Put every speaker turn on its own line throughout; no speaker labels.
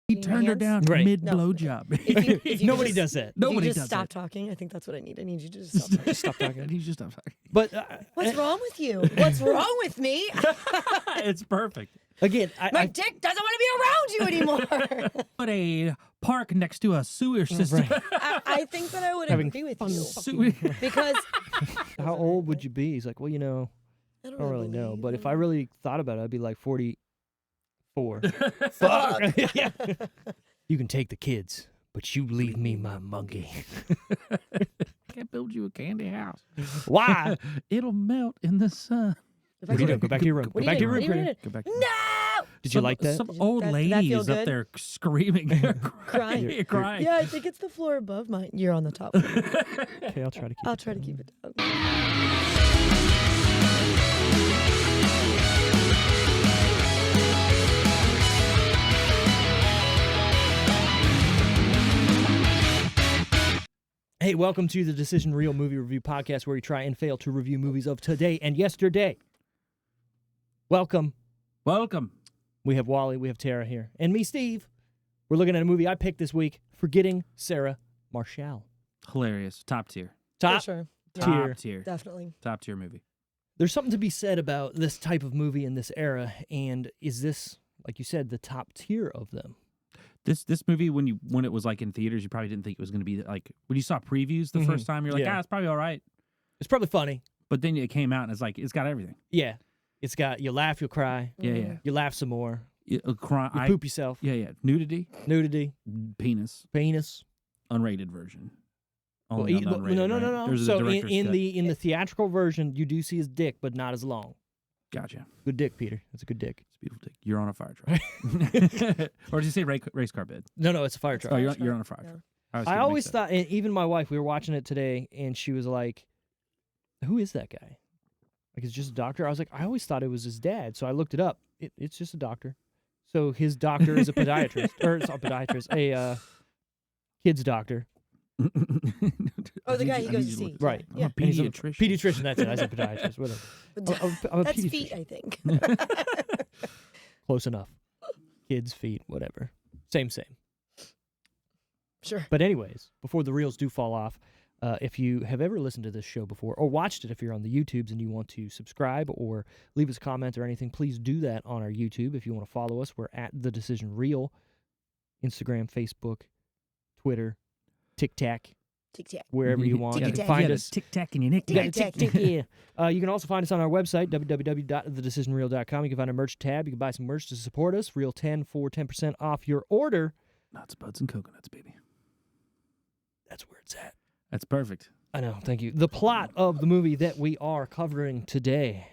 He turned her down mid blowjob.
Nobody does that.
Nobody
just
does
stop
that.
talking. I think that's what I need. I need you to just stop talking.
Just stop talking. He just stop talking. But
What's wrong with you? What's wrong with me?
it's perfect.
Again,
My dick doesn't want to be around you anymore.
Put a park next to a sewer system.
Right.
I think that I would
Having
agree with
fun
you
Sewer-
because
How old would you be? He's like, well, I don't really know. But if I really thought about it, I'd be like 44. Fuck. Yeah. You can take the kids, but you leave me my monkey.
Can't build you a candy house.
Why?
It'll melt in the sun.
What are you doing? Go back to your room. Go back to your room. Pretty.
Go back.
No!
Did you like that?
Some old
That
lady
feel
is up
good?
there screaming,
Crying.
crying.
Yeah, I think it's the floor above mine. You're on the top.
Okay, I'll try to keep
I'll
it
try to
down.
keep it down.
Hey, welcome to the Decision Real Movie Review Podcast, where we try and fail to review movies of today and yesterday. Welcome.
Welcome.
We have Wally, we have Tara here, and me, Steve. We're looking at a movie I picked this week, Forgetting Sarah Marshall.
Hilarious. Top tier.
Top
For sure. Yeah,
tier.
Top tier.
definitely.
Top tier movie.
There's something to be said about this type of movie in this era, and is this, like you said, the top tier of them?
This movie, when it was like in theaters, you probably didn't think it was going to be like when you saw previews the first time. You're like,
Yeah.
it's probably all right.
It's probably funny.
But then it came out and it's like it's got everything.
Yeah. It's got, you laugh, you'll cry.
Yeah.
You laugh some more.
You
You poop yourself.
Yeah. Nudity,
Nudity.
penis,
Penis.
unrated version.
Well,
Only on the unrated,
no.
right? There's a
So
director's
in
cut.
the theatrical version, you do see his dick, but not as long.
Gotcha.
Good dick, Peter. That's a good dick.
It's a beautiful dick. You're on a fire truck. Or did you say race car bed?
No, it's a fire truck.
Oh, you're on a fire truck.
I always thought, and even my wife, we were watching it today, and she was like, who is that guy? Like, it's just a doctor? I was like, I always thought it was his dad. So I looked it up. It's just a doctor. So his doctor is a podiatrist. Or it's not a podiatrist, a kid's doctor.
Oh, the guy he goes to see.
Right.
I'm a
And he's
pediatrician.
Pediatrician, that's it. I said podiatrist, whatever. I'm a
That's
pediatrician.
feet, I think.
Close enough. Kids, feet, whatever. Same.
Sure.
But anyways, before the reels do fall off, if you have ever listened to this show before or watched it, if you're on the YouTubes and you want to subscribe or leave us a comment or anything, please do that on our YouTube. If you want to follow us, we're at The Decision Reel, Instagram, Facebook, Twitter, TikTok,
Tic-tac.
wherever you want. You can
Tic-tac.
find us.
Tic tac in your neck.
You got a
Tic-tac.
tick, yeah. You can also find us on our website, www.thedecisionreel.com. You can find a merch tab. You can buy some merch to support us. Reel 10 for 10% off your order.
Nuts, buds, and coconuts, baby.
That's where it's at.
That's perfect.
I know, thank you. The plot of the movie that we are covering today.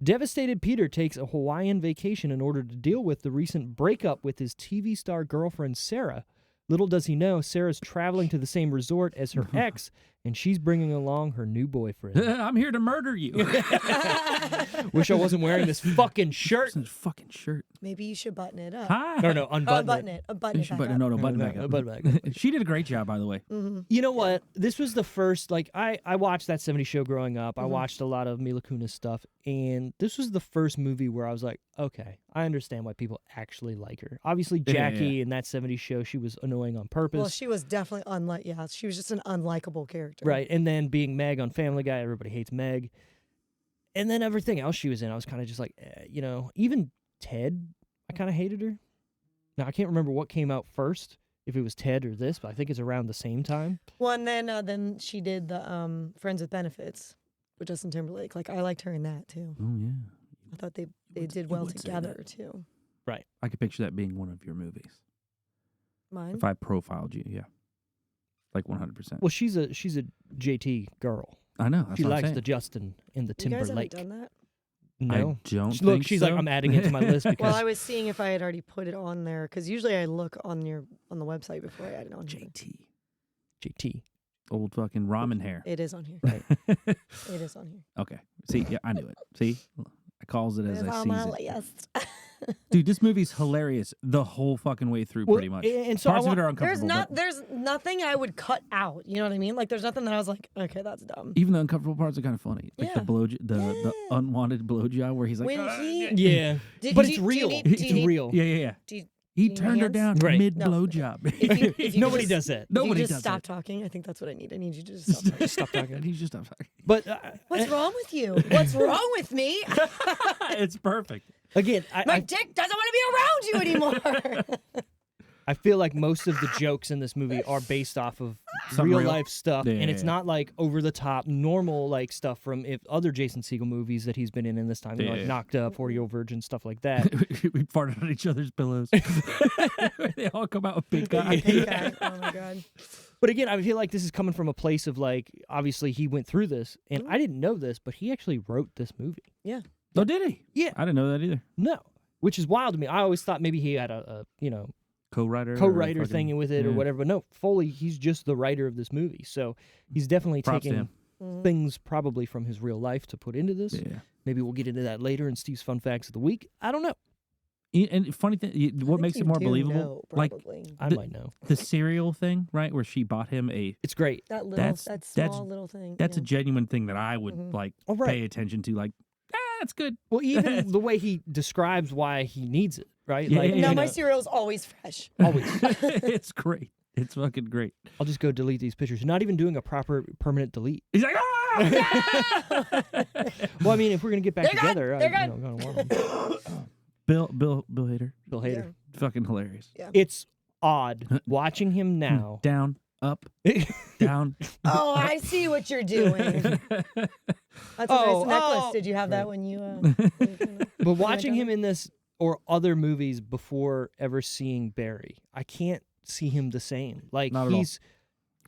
Devastated Peter takes a Hawaiian vacation in order to deal with the recent breakup with his TV star girlfriend, Sarah. Little does he know, Sarah's traveling to the same resort as her ex, and she's bringing along her new boyfriend.
I'm here to murder you.
Wish I wasn't wearing this fucking shirt.
This fucking shirt.
Maybe you should button it up.
Hi.
No, unbutton
Unbutton
it.
it. Button
You
it
should
back
button,
up.
no, button back
No,
up.
button back up.
She did a great job, by the way.
You know what? This was the first, I watched that 70s show growing up. I
Mhm.
watched a lot of Mila Kunis stuff, and this was the first movie where I was like, okay, I understand why people actually like her. Obviously, Jackie in that 70s show, she was annoying on purpose.
Well, she was definitely she was just an unlikable character.
Right, and then being Meg on Family Guy, everybody hates Meg. And then everything else she was in, I was kind of just like, even Ted, I kind of hated her. Now, I can't remember what came out first, if it was Ted or this, but I think it's around the same time.
Well, and then she did the Friends with Benefits with Justin Timberlake. Like, I liked her in that, too.
Oh, yeah.
I thought they did
you
well
would say
together,
that.
too.
Right.
I could picture that being one of your movies.
Mine?
If I profiled you, yeah. Like 100%.
Well, she's a JT girl.
I know. That's
She
what I'm
likes
saying.
the Justin and the
You guys haven't
Timberlake.
done that?
No.
I don't
Look,
think
she's
so.
like, I'm adding it to my list because
Well, I was seeing if I had already put it on there, because usually I look on the website before I add it on here.
JT.
JT.
Old fucking ramen hair.
It is on here. It is on here.
Okay. See, yeah, I knew it. See? I calls it as
It's
I
on my
sees it.
list.
Dude, this movie's hilarious the whole fucking way through,
Well,
pretty much.
and so I
Parts of
want-
it are uncomfortable.
There's nothing I would cut out. You know what I mean? Like, there's nothing that I was like, okay, that's dumb.
Even the uncomfortable parts are kind of funny. Like
Yeah.
the unwanted blowjob where he's like,
When he
Yeah.
Did-
But
do
it's
you
real.
need- do you
It's
need-
real.
yeah.
do
He
Your
turned her
hands?
down
Right.
mid
No.
blowjob.
If you
Nobody
just-
does that.
If you
Nobody
just
does
stop
it.
talking. I think that's what I need. I need you to just stop talking.
Stop talking.
He just stopped talking.
But
What's wrong with you? What's wrong with me?
It's perfect.
again,
My dick doesn't want to be around you anymore.
I feel like most of the jokes in this movie are based off of
Something
real
real.
life stuff,
Yeah,
and it's
yeah.
not like over the top, normal like stuff from other Jason Segal movies that he's been in this time, you know, like
Yeah.
Knocked Up, 40-Year-Old Virgin, stuff like that.
We farted on each other's pillows. They all come out with big guy.
Pink eye. Oh my god.
But again, I feel like this is coming from a place of like, obviously he went through this, and I didn't know this, but he actually wrote this movie.
Yeah.
Oh, did he?
Yeah.
I didn't know that either.
No, which is wild to me. I always thought maybe he had a
Co-writer.
co-writer
or
thing
fucking-
with it or
yeah.
whatever. But no, Foley, he's just the writer of this movie, so he's definitely
Props to
taken
him.
things probably from his real life to put into this.
Yeah.
Maybe we'll get into that later in Steve's Fun Facts of the Week. I don't know.
And funny thing, what makes it more believable? Like
I
The-
might know.
the cereal thing, right? Where she bought him a.
It's great.
that little,
that's-
that
that's-
small little thing.
That's a
yeah.
genuine thing that I would
Mhm.
like
All right.
pay attention to. Like, that's good.
Well, even the way he describes why he needs it, right?
Yeah,
like,
yeah,
No,
yeah.
my cereal's always fresh.
always.
It's great. It's fucking great.
I'll just go delete these pictures. Not even doing a proper permanent delete.
He's like, ah!
Well, I mean, if we're gonna get back
They're good.
together,
They're
gonna want them.
Bill Hader,
Bill Hader.
fucking hilarious.
It's odd watching him now.
Down, up, down.
Oh, I see what you're doing. That's a
Oh,
nice necklace.
oh.
Did you have that when you?
But watching him in this or other movies before ever seeing Barry, I can't see him the same. Like
Not at all.
he's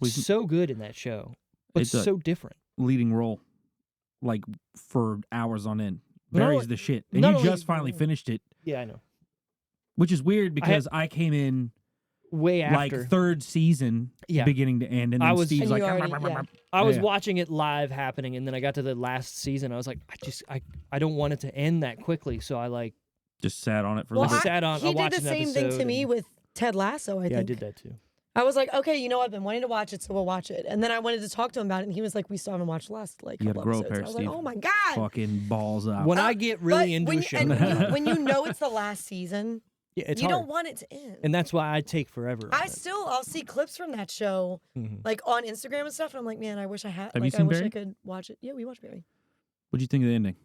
We-
so good in that show, but
It's a-
so different.
Leading role, like for hours on end.
Not
Barry's
only-
the shit, and
not
you
only-
just finally finished it,
Yeah, I know.
which is weird because I came in
Way
like
after.
third season,
Yeah.
beginning to end, and
I
then
was-
Steve's
And
like,
you already-
"Rah, rah, rah,
yeah.
rah."
I was
Yeah.
watching it live happening, and then I got to the last season. I was like, I don't want it to end that quickly, so I like
just sat on it for
Well,
like
I sat on.
he
I
did
watched
the
an
same thing
episode
to me
and-
with Ted Lasso. I
Yeah,
think
I did that too.
I was like, okay, you know, I've been wanting to watch it, so we'll watch it. And then I wanted to talk to him about it, and he was like, we still haven't watched the last like
You gotta
couple
grow a
episodes.
pair,
And I was
Steve.
like, oh my god.
fucking balls out.
When I get really
But
into
when,
a show,
and when you know it's the last season,
yeah, it's
you
hard,
don't want it to end.
and that's why I take forever. on it.
I'll see clips from that show
Mhm.
like on Instagram and stuff, and I'm like, man, I wish I had.
Have you
like, I
seen
wish I
Barry?
could watch it. Yeah, we watched Barry.
What'd you think of the ending?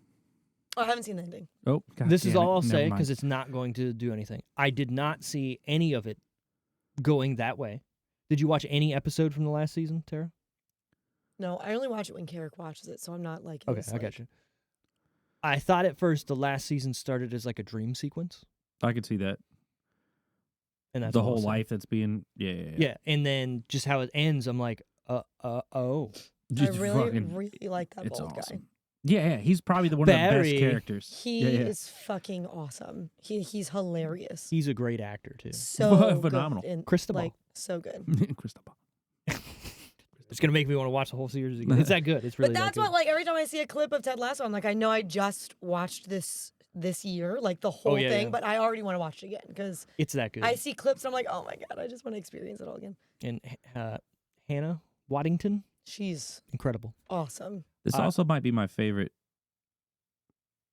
Oh, I haven't seen the ending.
Oh, God
This is
damn it.
all I'll
Never
say
mind.
because it's not going to do anything. I did not see any of it going that way. Did you watch any episode from the last season, Tara?
No, I only watch it when Carrick watches it, so I'm not like.
Okay, I got you. I thought at first the last season started as like a dream sequence,
I could see that.
and that's
The
all I'll
whole
say.
life that's being
Yeah, and then just how it ends, I'm like, oh.
Just
I really,
fucking,
really like that
it's
bald
awesome. Yeah, he's probably one of the
Barry.
best characters.
guy. He
yeah, yeah.
is fucking awesome. He's hilarious.
He's a great actor too.
So
Phenomenal.
Good and,
Cristobal.
like so good.
Cristobal.
It's gonna make me want to watch the whole series again. It's that good. It's really
But that's
that
what
good.
like every time I see a clip of Ted Lasso, I'm like, I know I just watched this year, like the whole
yeah,
thing,
yeah.
but I already want to watch it again because
It's that good.
I see clips and I'm like, oh my god, I just want to experience it all again.
And Hannah Waddington,
She's
incredible.
awesome.
This
I-
also might be my favorite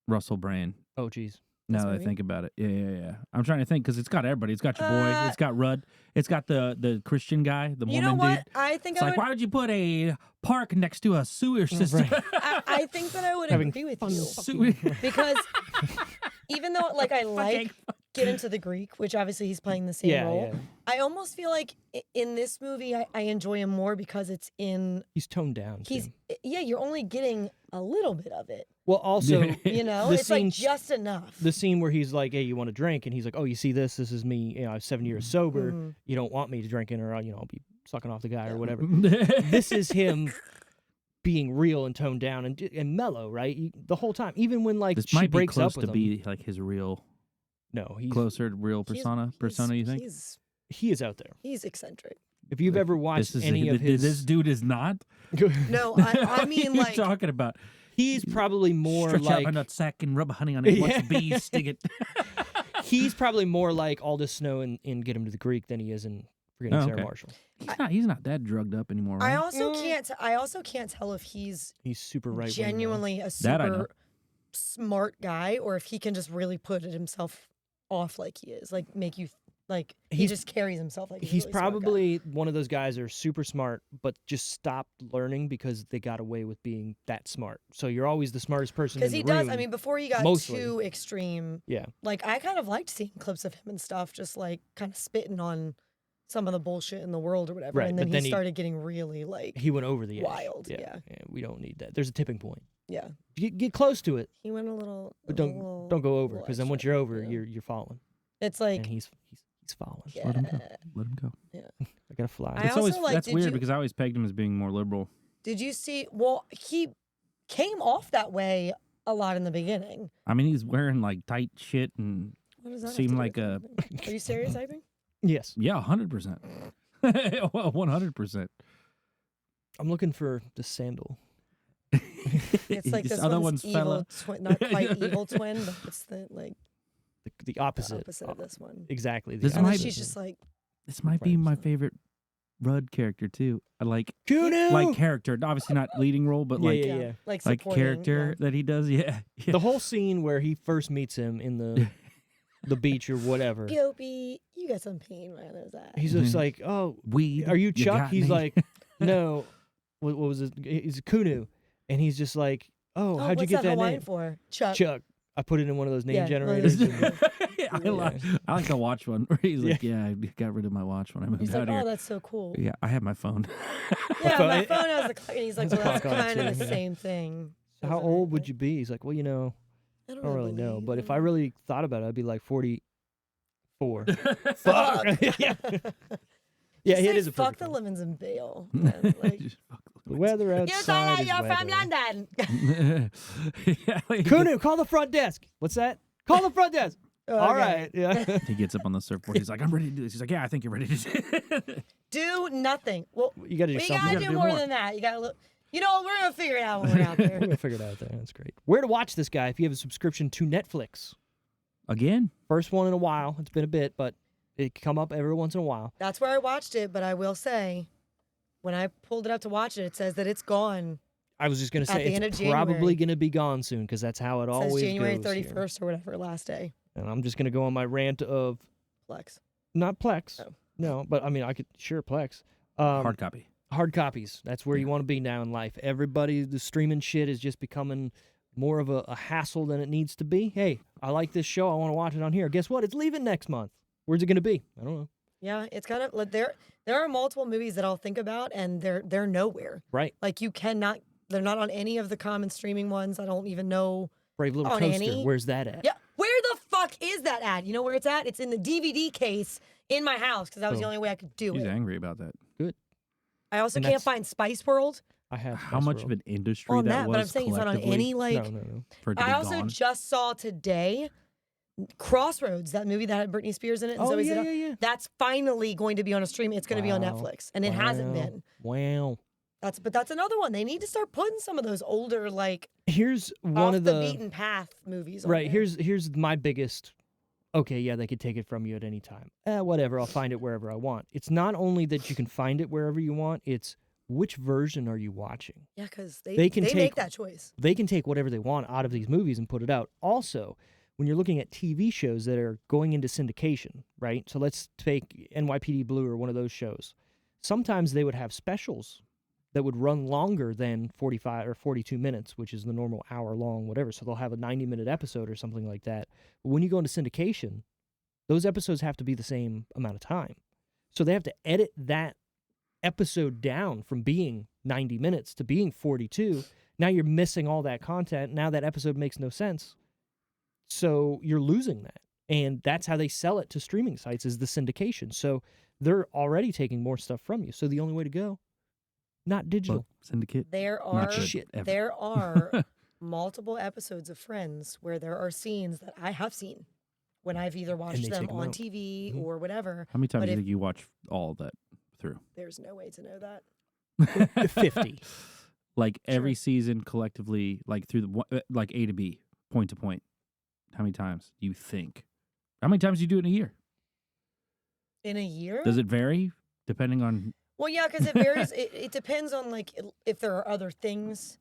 Russell Brand.
Oh, geez.
Now
This
that I
movie?
think about it, yeah. I'm trying to think because it's got everybody. It's got your boy. It's got Rudd. It's got the Christian guy, the
You
Mormon
know what?
dude.
I think
It's
I
like,
would.
why would you put a park next to a sewer system?
Right.
I think that I would
Having
agree with
fun
you
Sewer-
because even though like I like
Fucking-
get into the Greek, which obviously he's playing the same
Yeah,
role.
yeah.
I almost feel like in this movie I enjoy him more because it's in.
He's toned down.
He's
too.
yeah, you're only getting a little bit of it.
Well, also,
You know,
The
it's like
scene-
just enough.
the scene where he's like, "Hey, you want a drink?" and he's like, "Oh, you see this? This is me. You know, I'm 7 years sober.
Mhm.
You don't want me to drink it, or I'll be sucking off the guy or
Yeah.
whatever." This is him being real and toned down and mellow, right? The whole time, even when like
This
she
might be
breaks
close
up with
to
him.
be like his real,
No, he's
closer real
He's-
persona. You think?
he is out there.
He's eccentric.
If you've ever watched
This is
any of his,
this dude is not.
No, I
What are
mean
you
like
talking about?
he's probably more
Stretch out
like
a nut sack and rub honey on it. Watch
Yeah.
the bees stick it.
he's probably more like Aldous Snow in Get Him to the Greek than he is in Forgetting
Oh,
Sarah
okay.
Marshall.
He's not that drugged up anymore, right?
I also can't tell if he's
He's super right.
genuinely a
That I know.
super smart guy or if he can just really put it himself off like he is, like make you Like he
He's-
just carries himself like
He's
really smart guy.
probably one of those guys that are super smart, but just stopped learning because they got away with being that smart. So you're always the smartest person in
Because
the
he
room.
does. I mean, before he got
mostly.
too extreme,
Yeah.
like I kind of liked seeing clips of him and stuff, just like kind of spitting on some of the bullshit in the world or whatever.
Right,
And then
but
he
then he-
started getting really like
He went over the edge.
wild. Yeah.
We don't need that. There's a tipping point.
Yeah.
Get close to it,
He went a little.
but
a
don't
little-
don't go over
little
because then once
extra,
you're over,
yeah.
you're falling,
It's like
and he's falling.
yeah.
Let him go. Let him go.
I gotta fly.
I
It's always
also, like,
that's
did
weird
you-
because I always pegged him as being more liberal.
Did you see? Well, he came off that way a lot in the beginning.
I mean, he's wearing like tight shit and
What does that have
Seemed
to do
like
with
a-
anything? Are you stereotyping?
Yes,
yeah, 100%. 100%.
I'm looking for the sandal.
It's like this
other
one's
one's fella.
evil twin, not quite evil twin, but it's the like
The
the
opposite.
opposite of this one.
Exactly. The
This
And then
might-
she's just like,
This might be
Right.
my favorite Rudd character too. I like
Kuno.
character, obviously not leading role, but
Yeah,
like
yeah.
like
like
supporting,
character that he does. Yeah, yeah.
The whole scene where he first meets him in the beach or whatever.
Yeah. Piopi, you got some pain right on that.
He's just
Mhm.
like, "Oh,
Weed.
are you Chuck?"
got
He's
me.
like, "No." What was it? He's Kuno, and he's just like, "Oh, how'd you
what's
get that
Hawaiian
name?"
for? Chuck.
Chuck. I put it in one of those name
Yeah,
generators.
one
and-
I like the watch one where he's like, yeah, I got rid of my watch when I moved
He's
out
like,
here.
oh, that's so cool.
Yeah, I have my phone.
Yeah,
phone-
my phone has the clock, and he's like,
Has
well,
a
that's
clock on it
kind of
too,
the
yeah.
same thing.
How old would you be? He's like, "Well,
I
I don't really know,
believe
but if
it.
I really thought about it, I'd be like 44."
Fuck.
yeah, yeah,
Just
it
say,
is a
fuck
perfect
the
one.
lemons and bail. Man. Like,
Just fuck
The weather
you
outside
sound like
is
you're from
weather.
London.
yeah, like,
Kuno, call the front desk. What's that? Call the front desk. All right. Yeah.
he gets up on the surfboard. He's like, I'm ready to do this. He's like, yeah, I think you're ready to do it.
Do nothing. Well,
You got to do
we
something.
gotta do more than that. You gotta look. You know, we're gonna figure it out when we're out
We're
there.
gonna figure it out there. That's great. Where to watch this guy if you have a subscription to Netflix?
Again?
First one in a while. It's been a bit, but it can come up every once in a while.
That's where I watched it, but I will say, when I pulled it up to watch it, it says that it's gone.
I was just gonna
At
say
the end
it's
of
probably
January.
gonna be gone soon because that's how it
It says
always
January
goes here.
31st or whatever, last day.
And I'm just gonna go on my rant of
Flex.
not Plex.
Oh.
No, but I mean I could sure Plex.
Hard copy.
Hard copies. That's where you want to be now in life. Everybody, the streaming shit is just becoming more of a hassle than it needs to be. Hey, I like this show. I want to watch it on here. Guess what? It's leaving next month. Where's it going to be? I don't know.
Yeah, it's kind of like there are multiple movies that I'll think about, and they're nowhere.
Right.
Like you cannot. They're not on any of the common streaming ones. I don't even know.
Brave Little
On
Toaster.
any-
Where's that at?
Yeah, where the fuck is that at? You know where it's at? It's in the DVD case in my house because that was the
Oh.
only way I could do
He's
it.
angry about that.
I also
And
can't
that's-
find Spice World
I have.
How much of an industry
on
that
that,
was
but I'm saying it's not on
collectively
any like.
No.
for it to be
I also
gone.
just saw today Crossroads, that movie that had Britney Spears in it. And
Oh,
Zoe
yeah,
Zidane.
yeah.
That's finally going to be on a stream. It's going to be on
Wow.
Netflix, and it hasn't
Wow.
been.
Wow.
That's another one. They need to start putting some of those older, like
Here's one
off
of
the
the
beaten path movies. On
right.
there.
Here's my biggest. Okay, yeah, they could take it from you at any time. Whatever. I'll find it wherever I want. It's not only that you can find it wherever you want. It's which version are you watching?
Yeah, because
They
they
can
make
take-
that choice.
They can take whatever they want out of these movies and put it out. Also, when you're looking at TV shows that are going into syndication, right? So let's take NYPD Blue or one of those shows. Sometimes they would have specials that would run longer than 45 or 42 minutes, which is the normal hour long, whatever. So they'll have a 90-minute episode or something like that. But when you go into syndication, those episodes have to be the same amount of time. So they have to edit that episode down from being 90 minutes to being 42. Now you're missing all that content. Now that episode makes no sense. So you're losing that. And that's how they sell it to streaming sites is the syndication. So they're already taking more stuff from you. So the only way to go, not digital.
Book syndicate.
There
Not
are
good,
Shit.
ever.
there are multiple episodes of Friends where there are scenes that I have seen when I've either watched
they
them
take 'em
on
out.
TV
Mhm.
or whatever.
How many times
But
do you
if-
think you watch all of that through?
There's no way to know that.
50.
Like every
Sure.
season collectively, like through the like A to B, point to point. How many times do you think? How many times do you do it in a year?
In a year?
Does it vary depending on?
Well, yeah, because it varies. It depends on like if there are other things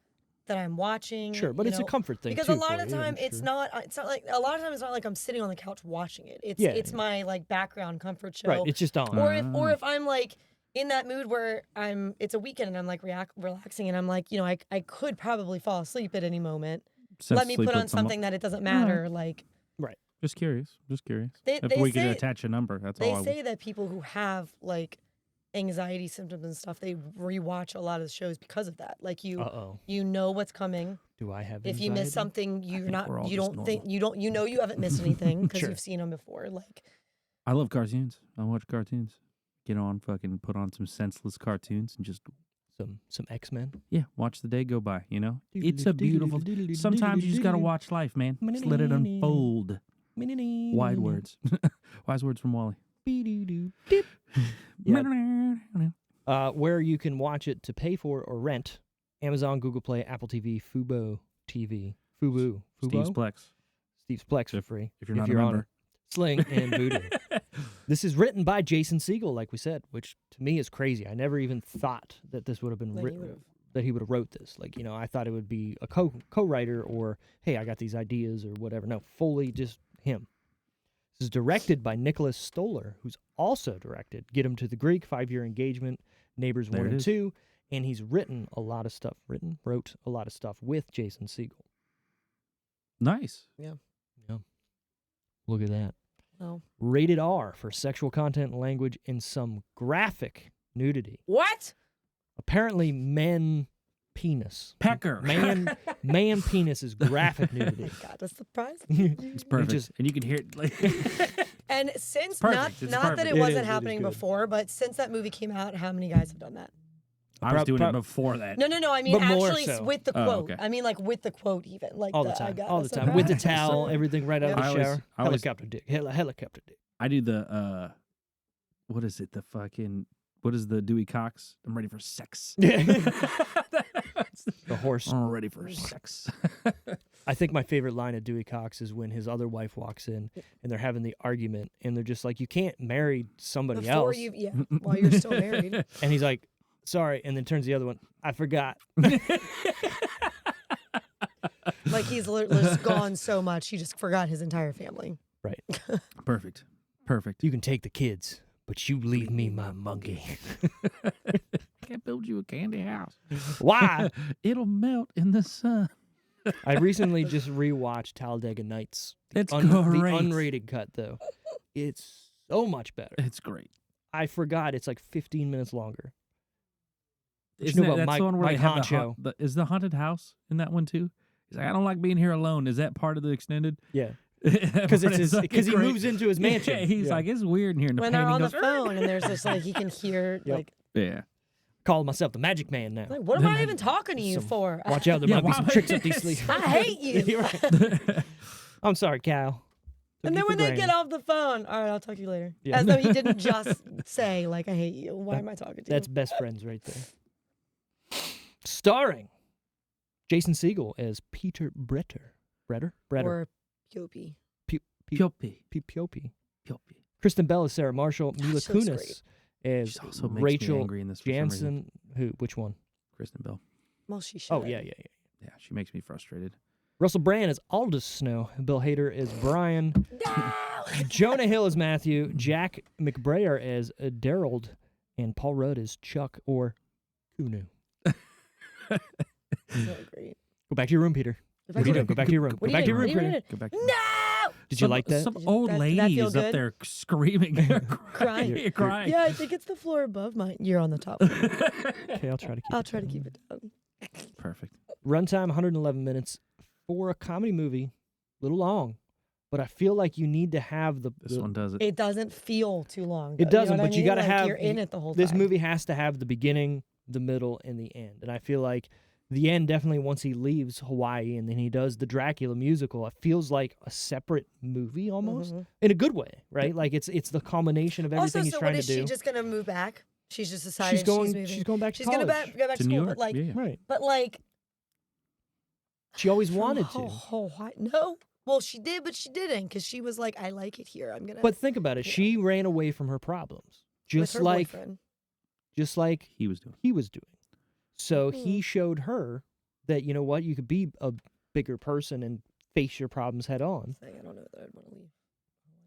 that I'm watching.
Sure, but
you
it's a
know,
comfort thing
because
too
a lot
for
of
you,
time
I'm
it's
sure.
not like a lot of times it's not like I'm sitting on the couch watching it. It's
Yeah,
it's
yeah.
my like background comfort show.
Right, it's just on.
Or if I'm like in that mood where it's a weekend and I'm like relaxing and I'm like, you know, I could probably fall asleep at any moment. Let me put on something that it doesn't matter. Like,
Right.
Just curious.
They
If we could
say-
attach a number, that's
they
all.
say that people who have like anxiety symptoms and stuff, they rewatch a lot of the shows because of that. Like you know what's coming.
Do I have
If you miss
anxiety?
something,
think
you're not
we're all
you
just
don't think you know you haven't missed anything because
Sure.
you've seen them before. Like,
I love cartoons. I watch cartoons. Get on, fucking put on some senseless cartoons and just
Some X-Men.
watch the day go by. You know, it's a beautiful. Sometimes you just gotta watch life, man. Just let it unfold. Wide words, wise words from Wally.
Where you can watch it to pay for or rent: Amazon, Google Play, Apple TV, Fubo TV, Fubo,
Steve's Plex.
Steve's Plex for free.
If you're not a member.
on Sling and Voodoo. This is written by Jason Segal, like we said, which to me is crazy. I never even thought that this would have been
Like he
written,
would've-
that he would have wrote this. Like, you know, I thought it would be a co-writer or, hey, I got these ideas or whatever. No, fully just him. This is directed by Nicholas Stoller, who's also directed Get Him to the Greek, 5-Year Engagement, Neighbors
There
1
it
and
is.
2, and he's written a lot of stuff. Wrote a lot of stuff with Jason Segal.
Nice.
Look at that.
no.
Rated R for sexual content, language, and some graphic nudity.
What?
Apparently, man penis.
Pecker.
Man penis is graphic nudity.
God, that's surprising.
It's perfect. And you can hear it. Like,
And since
perfect. It's
not that
perfect.
it
It
wasn't
is
happening
good.
before, but since that movie came out, how many guys have done that?
I was doing it before that.
No. I mean,
But more
actually,
so.
with the
Oh,
quote.
okay.
I mean, like with the quote, even like
All the
I
time.
got
All
it
the
so
time. With the
bad.
towel, everything right out of the
I always-
shower.
I always-
Helicopter dick. Helicopter dick.
I do the what is it? What is the Dewey Cox? I'm ready for sex.
The horse.
I'm ready for sex.
I think my favorite line of Dewey Cox is when his other wife walks in and they're having the argument and they're just like, you can't marry somebody
Before
else.
while you're still married.
And he's like, sorry. And then turns to the other one, I forgot.
Like he's literally just gone so much, he just forgot his entire family.
Right.
Perfect.
You can take the kids, but you leave me my monkey.
Can't build you a candy house.
Why?
It'll melt in the sun.
I recently just rewatched Talladega Nights.
It's
The
great.
unrated cut, though. It's so much better.
It's great.
I forgot it's like 15 minutes longer. But
Isn't
you know
that,
about
that's the one where
Mike
they have
Honcho?
is the haunted house in that one too? He's like, I don't like being here alone. Is that part of the extended?
Yeah. Because
But
he
great.
moves into his mansion.
Yeah, he's
Yeah.
like, it's weird in here. And the
When they're on
painting
the
goes,
phone and there's this like he can hear
Yep.
like
yeah.
Call myself the Magic Man now.
what am I even talking to you
Some-
for?
Watch out, there
Yeah,
might be some
why-
tricks up these sleeves.
I hate you.
You're right. I'm sorry, Cal.
And then when they get off the phone, all right, I'll talk to you later.
Yeah.
As though he didn't just say like I hate you. Why am I talking to
That's
you?
best friends right there. Starring Jason Segal as Peter Bretter. Bretter?
Or Piopi.
Piopi.
Piopi.
Piopi.
Kristen Bell as Sarah Marshall. Mila
she looks
Kunis
great.
as
She also makes me
Rachel
angry in this for some reason.
Jansen. Who? Which one?
Kristen Bell.
Well, she should.
Oh, yeah.
Yeah, she makes me frustrated.
Russell Brand as Aldous Snow. Bill Hader as Brian.
No!
Jonah Hill as Matthew. Jack McBrayer as Daryl. And Paul Rudd as Chuck or Kunu.
So great.
Go back to your room, Peter. What are you doing? Go back to your room.
What
Go
are
back to
you
your room,
doing?
Peter.
Go back.
No!
Did you like that?
Some
Did you-
old
that
lady
feel
is up
good?
there screaming,
Crying.
crying.
Yeah, I think it's the floor above mine. You're on the top. floor.
Okay, I'll try to keep
I'll
it
try to
down.
keep it down.
Perfect.
Runtime 111 minutes for a comedy movie. A little long, but I feel like you need to have
This
the
one does it.
It doesn't feel too long.
It
though,
doesn't,
you know what
but
I
you
mean?
gotta
Like,
have-
You're in it the whole
this
time.
movie has to have the beginning, the middle, and the end. And I feel like the end definitely once he leaves Hawaii and then he does the Dracula musical, it feels like a separate movie almost
Mhm.
in a good way, right? Like it's the culmination of everything
Also,
he's
so
trying
what
to
is
do.
she just gonna move back? She's just decided
she's going.
moving.
She's going back to
She's
college.
gonna go back to
New
school,
York.
but like,
Yeah.
Right.
but like,
She always
from
wanted to.
Hawaii. No, well, she did, but she didn't because she was like, I like it here. I'm gonna.
But think about it.
you know,
She ran away from her problems,
with
just
her
like
boyfriend.
just like
He was doing.
he was doing. So
Mm-hmm.
he showed her that, you know what, you could be a bigger person and face your problems head on.
I don't know that I'd want to leave.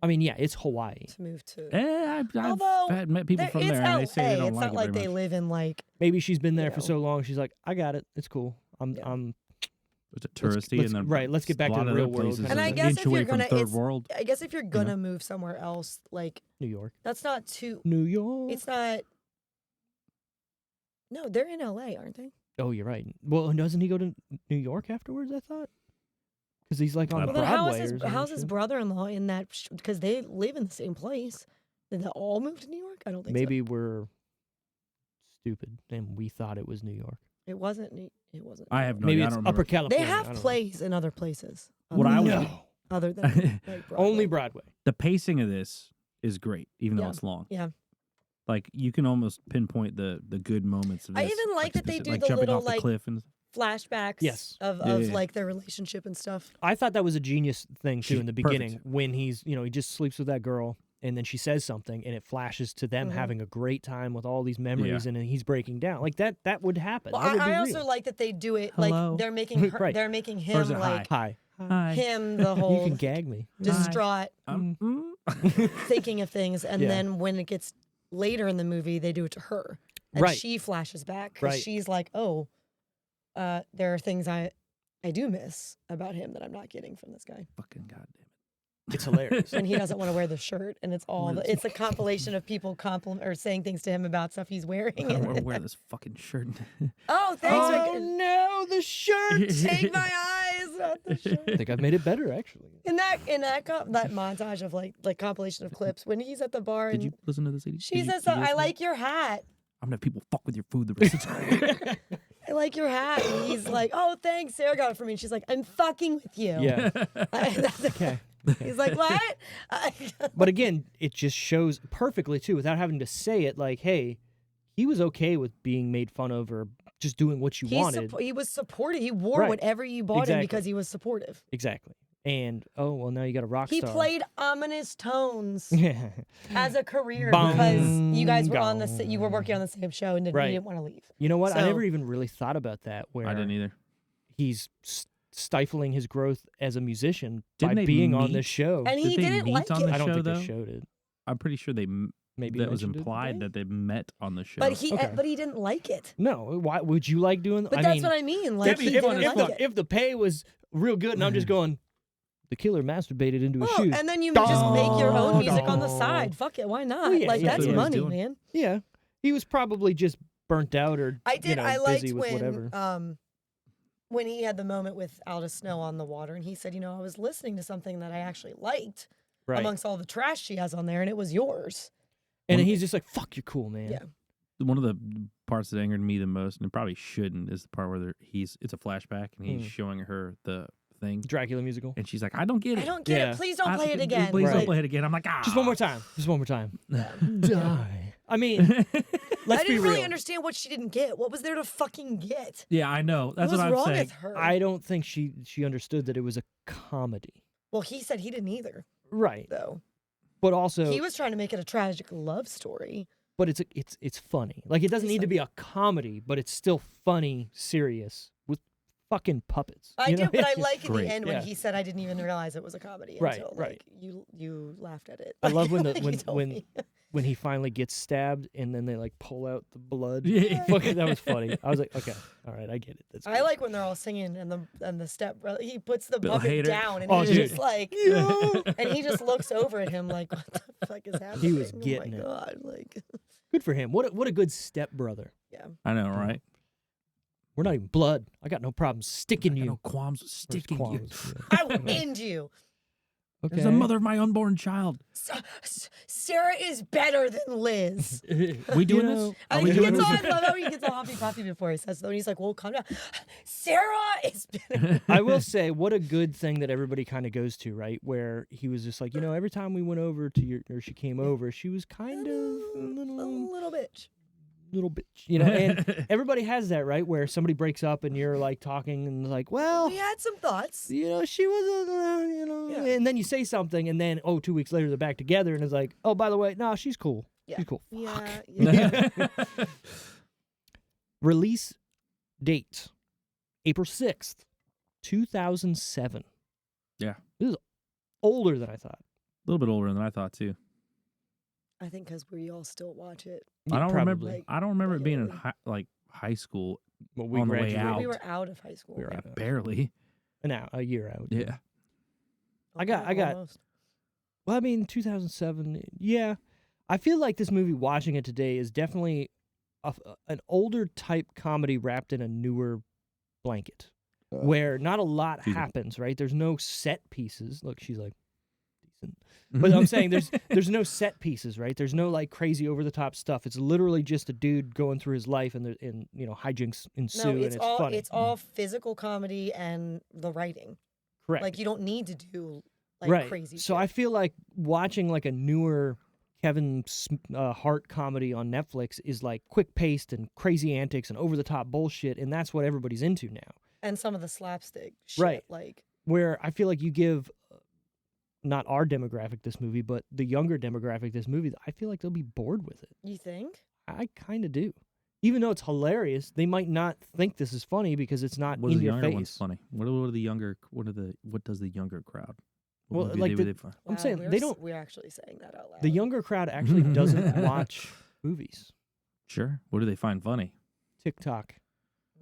I mean, yeah, it's Hawaii.
To move to.
I've met people from there, and they say they don't
it's
like
not
it
like
very
they
much.
live in like.
Maybe she's been there
You
for
know.
so long. She's like, I got it. It's cool. I'm
It's a touristy, and then
let's get back
a
to
lot
the
of
real
other
world
places
kind
And
of
I
an
thing.
guess
inch
if
away
you're
from
gonna,
third
it's-
world.
I guess if you're gonna move somewhere else, like
New York.
that's not too.
New York.
It's not. No, they're in LA, aren't they?
Oh, you're right. Well, doesn't he go to New York afterwards, I thought? Because he's like on
Well,
Well,
Broadway
then
or something.
how's his brother-in-law in that? Because they live in the same place. Did they all move to New York? I don't think so.
Maybe we're stupid and we thought it was New York.
It wasn't. It wasn't.
I have no
Maybe
idea. I
it's
don't
Upper
remember.
California.
They
I
have
don't know.
plays in other places.
What I was-
No.
Other than like Broadway.
Only Broadway.
The pacing of this is great, even though
Yeah.
it's long.
Yeah.
Like you can almost pinpoint the good moments of this.
I even like that they
specific-
do
like
the
jumping
little,
off the
like,
cliff and
flashbacks
Yes.
of
Yeah.
like their relationship and stuff.
I thought that was a genius thing too
She's
in the beginning
perfect.
when he's, he just sleeps with that girl and then she says something and it flashes to them
Mhm.
having a great time with all these memories and then he's breaking down. Like that would happen.
Well,
that would be
I also
real.
like that they do it
Hello?
like they're making her,
Right.
they're making
Or
him
is it
like
Hi.
Hi.
him the
You
whole
can gag me.
distraught
Mm.
thinking of things, and
Yeah.
then when it gets later in the movie, they do it to her, and
Right.
she flashes back because
Right.
she's like, "Oh, there are things I do miss about him that I'm not getting from this guy."
Fucking goddamn it.
It's hilarious.
And he doesn't want to wear the shirt, and it's all
What is-
it's a compilation of people compliment or saying things to him about stuff he's wearing.
I don't want to wear this fucking shirt.
Oh, thanks.
Oh
for
no, the shirt.
take my eyes out the shirt.
I think I've made it better actually.
In that that montage of like compilation of clips when he's at the bar
Did
and
you listen to the CD?
she says, "I like your hat.
I'm gonna have people fuck with your food the rest of the time.
I like your hat." And he's like, "Oh, thanks. Sarah got it for me." And she's like, "I'm fucking with you."
Yeah.
That's
Okay.
He's like, "What?"
But again, it just shows perfectly too, without having to say it. Like, hey, he was okay with being made fun of or just doing what you wanted.
He was supportive. He wore
Right.
whatever you bought him
Exactly.
because he was supportive.
Exactly. And oh well, now you got a rock
He
star.
played ominous tones
Yeah.
as a career
Bong,
because you guys were you were
gong.
working on the same show and
Right.
you didn't want to leave.
You know what? I
So-
never even really thought about that. Where
I didn't either.
he's stifling his growth as a musician
Didn't
by
they
being on
meet?
this show.
And he
Did they
didn't
meet
like
on
it.
the
I don't
show,
think
though?
they showed it.
I'm pretty sure they
Maybe
that was
mentioned it,
implied
did
that they met on the show.
But he
Okay.
but he didn't like it.
No, why would you like doing?
But that's what I mean. Like he
if,
didn't
if,
like
the,
it.
if the pay was real good, and I'm just going, the killer masturbated into his
Well,
shoes.
and then you just make your own music on the
Dong.
side. Fuck it, why not?
Well, yeah,
like
yeah,
that's
yeah.
money,
Doing.
man.
Yeah, he was probably just burnt out or
I did. I liked
busy with whatever.
when he had the moment with Aldous Snow on the water, and he said, "You know, I was listening to something that I actually liked
Right,
amongst all the trash she has on there, and it was yours."
and he's just like, "Fuck, you're cool, man."
Yeah.
One of the parts that angered me the most, and it probably shouldn't, is the part where it's a flashback and he's showing her the thing,
Dracula musical.
and she's like, "I don't get it.
I don't get
Yeah.
it. Please don't play it again.
Please
Right.
don't play it again." I'm like, ah,
Just one more time. Just one more time. Die. I mean, let's
I
be
didn't
real.
really understand what she didn't get. What was there to fucking get?
Yeah, I know. That's
what was
what I'm
wrong
saying.
with her?
I don't think she understood that it was a comedy.
Well, he said he didn't either,
Right.
though.
But also,
He was trying to make it a tragic love story.
but it's funny. Like it doesn't
It's
need to be a comedy, but it's still funny, serious with fucking puppets.
I
you know?
do, but I like in
Great.
the end when
Yeah.
he said, "I didn't even realize it was a comedy."
Right,
until,
right.
Like, you laughed at it.
I love when
Like you told me.
when he finally gets stabbed and then they like pull out the blood.
Yeah.
Fucking, that was funny. I was like, okay, all right, I get it. That's
I
good.
like when they're all singing and the step brother, he puts the
Bill
puppet
Hader.
down and
Oh,
he's
dude.
just like,
Yo.
and he just looks over at him like, "What the fuck is happening?"
He was getting
oh
it.
my God, like,
Good for him. What a good step brother.
yeah.
I know, right?
We're not even blood. I got no problem sticking
I got
you.
no qualms with
There's
sticking you.
qualms, yeah.
I will end you.
Okay.
As the mother of my unborn child.
Sarah is better than Liz.
We doing
You know,
this?
I
Are we
think he
doing
gets all,
this?
I love how he gets all huffy puffy before he says though, and he's like, "Well, calm down." Sarah is better.
I will say, what a good thing that everybody kind of goes to, right? Where he was just like, every time we went over to your, or she came over, she was kind of a
little bitch.
little bitch, and everybody has that, right? Where somebody breaks up and you're like talking and like, well,
We had some thoughts.
she was,
Yeah.
and then you say something and then, 2 weeks later they're back together and it's like, oh, by the way, no, she's cool.
Yeah.
She's cool.
Yeah.
Release date. April 6th, 2007.
Yeah.
This is older than I thought.
A little bit older than I thought too.
I think because we all still watch it.
I don't remember.
Like,
I don't remember it being in
regularly.
high school.
Well, we
On the way
graduated.
out.
We were out of high school.
We were
Yeah,
out.
barely.
A year out.
Yeah.
I got-
Almost.
Well, I mean, 2007. Yeah, I feel like this movie, watching it today, is definitely an older type comedy wrapped in a newer blanket, where not a lot
Excuse me.
happens. Right? There's no set pieces. Look, she's like decent, but I'm saying there's no set pieces. Right? There's no like crazy over the top stuff. It's literally just a dude going through his life, and hijinks ensue,
No,
and
it's
it's
all
funny.
it's all physical comedy and the writing.
Correct.
Like you don't need to do like
right.
crazy.
So
shit.
I feel like watching like a newer Kevin Hart comedy on Netflix is like quick paced and crazy antics and over the top bullshit, and that's what everybody's into now.
and some of the slapstick shit.
Right.
Like
Where I feel like you give not our demographic this movie, but the younger demographic this movie, I feel like they'll be bored with it.
you think?
I kind of do. Even though it's hilarious, they might not think this is funny because it's not
What
in
the
your
younger
face.
one's funny? What does the younger crowd?
Well,
What movie
like
would
the-
they find?
I'm saying they don't.
We're actually saying that out loud.
The younger crowd actually doesn't watch movies.
Sure. What do they find funny?
TikTok,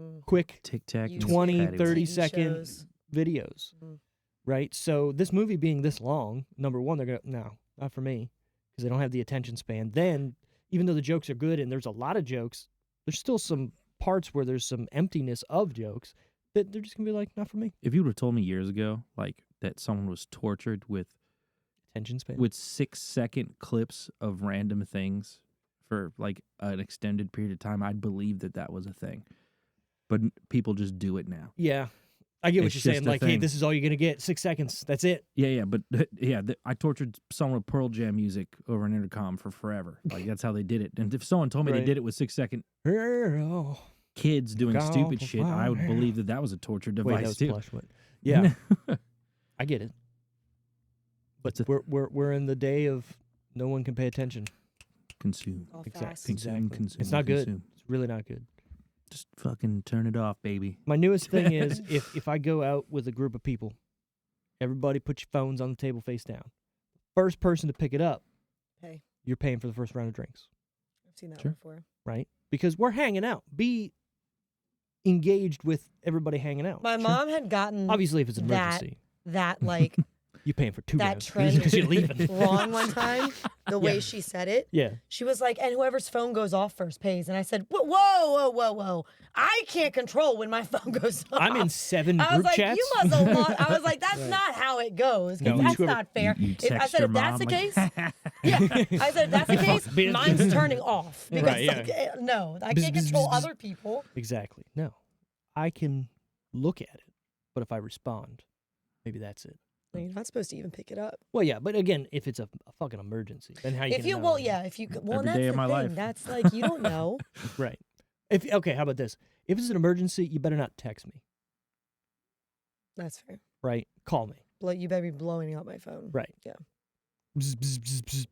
Mm.
quick
Tic Tac.
YouTube,
20,
Patty
30
TV
second
shows.
videos,
Mhm.
right? So this movie being this long, number one, they're going to, no, not for me, because they don't have the attention span. Then, even though the jokes are good and there's a lot of jokes, there's still some parts where there's some emptiness of jokes that they're just going to be like, not for me.
If you would have told me years ago, like that someone was tortured with
Attention span.
6-second clips of random things for like an extended period of time, I'd believe that was a thing. But people just do it now.
Yeah. I get what
It's
you're saying.
just a
Like, hey,
thing.
this is all you're going to get. 6 seconds. That's it.
Yeah, but I tortured someone with Pearl Jam music over an intercom for forever. Like that's how they did it. And if someone told me
Right.
they did it with 6-second
Oh.
kids doing
Go
stupid shit, I would
fire.
believe that was a torture
Wait,
device
that was
too.
Plush. Yeah, I get it.
It's a
We're in the day of no one can pay attention.
consume,
All
Exactly.
fast.
consume, consume.
It's not good.
consume.
It's really not good.
Just fucking turn it off, baby.
My newest thing is if I go out with a group of people, everybody put your phones on the table face down. First person to pick it up,
Hey,
you're paying for the first round of drinks,
I've seen that
Sure.
before.
right? Because we're hanging out. Be engaged with everybody hanging out.
My mom had gotten
Obviously, if it's an
that-
emergency,
that like
you're paying for 2
that
rounds
trend
because you're leaving.
wrong one time. The way
Yeah.
she said it,
Yeah.
she was like, "And whoever's phone goes off first pays." And I said, "Whoa, whoa, whoa, whoa! I can't control when my phone goes off."
I'm in 7
I was
group
like,
chats.
"You must have lost." I was like, "That's
Right.
not how it goes.
No,
That's
whoever-
not fair."
You
If I
text
said,
your
"If that's
mom,
the
like,
case," yeah, I said, "If that's the case,
Bitch.
mine's turning off because
Right, yeah.
like, no, I
Bzz,
can't
bzz,
control
bzz, bzz.
other people."
Exactly. No. I can look at it, but if I respond, maybe that's it.
Well, you're not supposed to even pick it up.
Well, yeah, but again, if it's a fucking emergency, then how you
If
gonna
you,
know?
well, yeah, if you, well,
Every
that's
day
the
of my
thing.
life.
That's like you don't know.
Right. Okay, how about this? If it's an emergency, you better not text me,
That's fair.
right? Call me.
You better be blowing out my phone.
Right.
Yeah.
Bzz, bzz, bzz, bzz.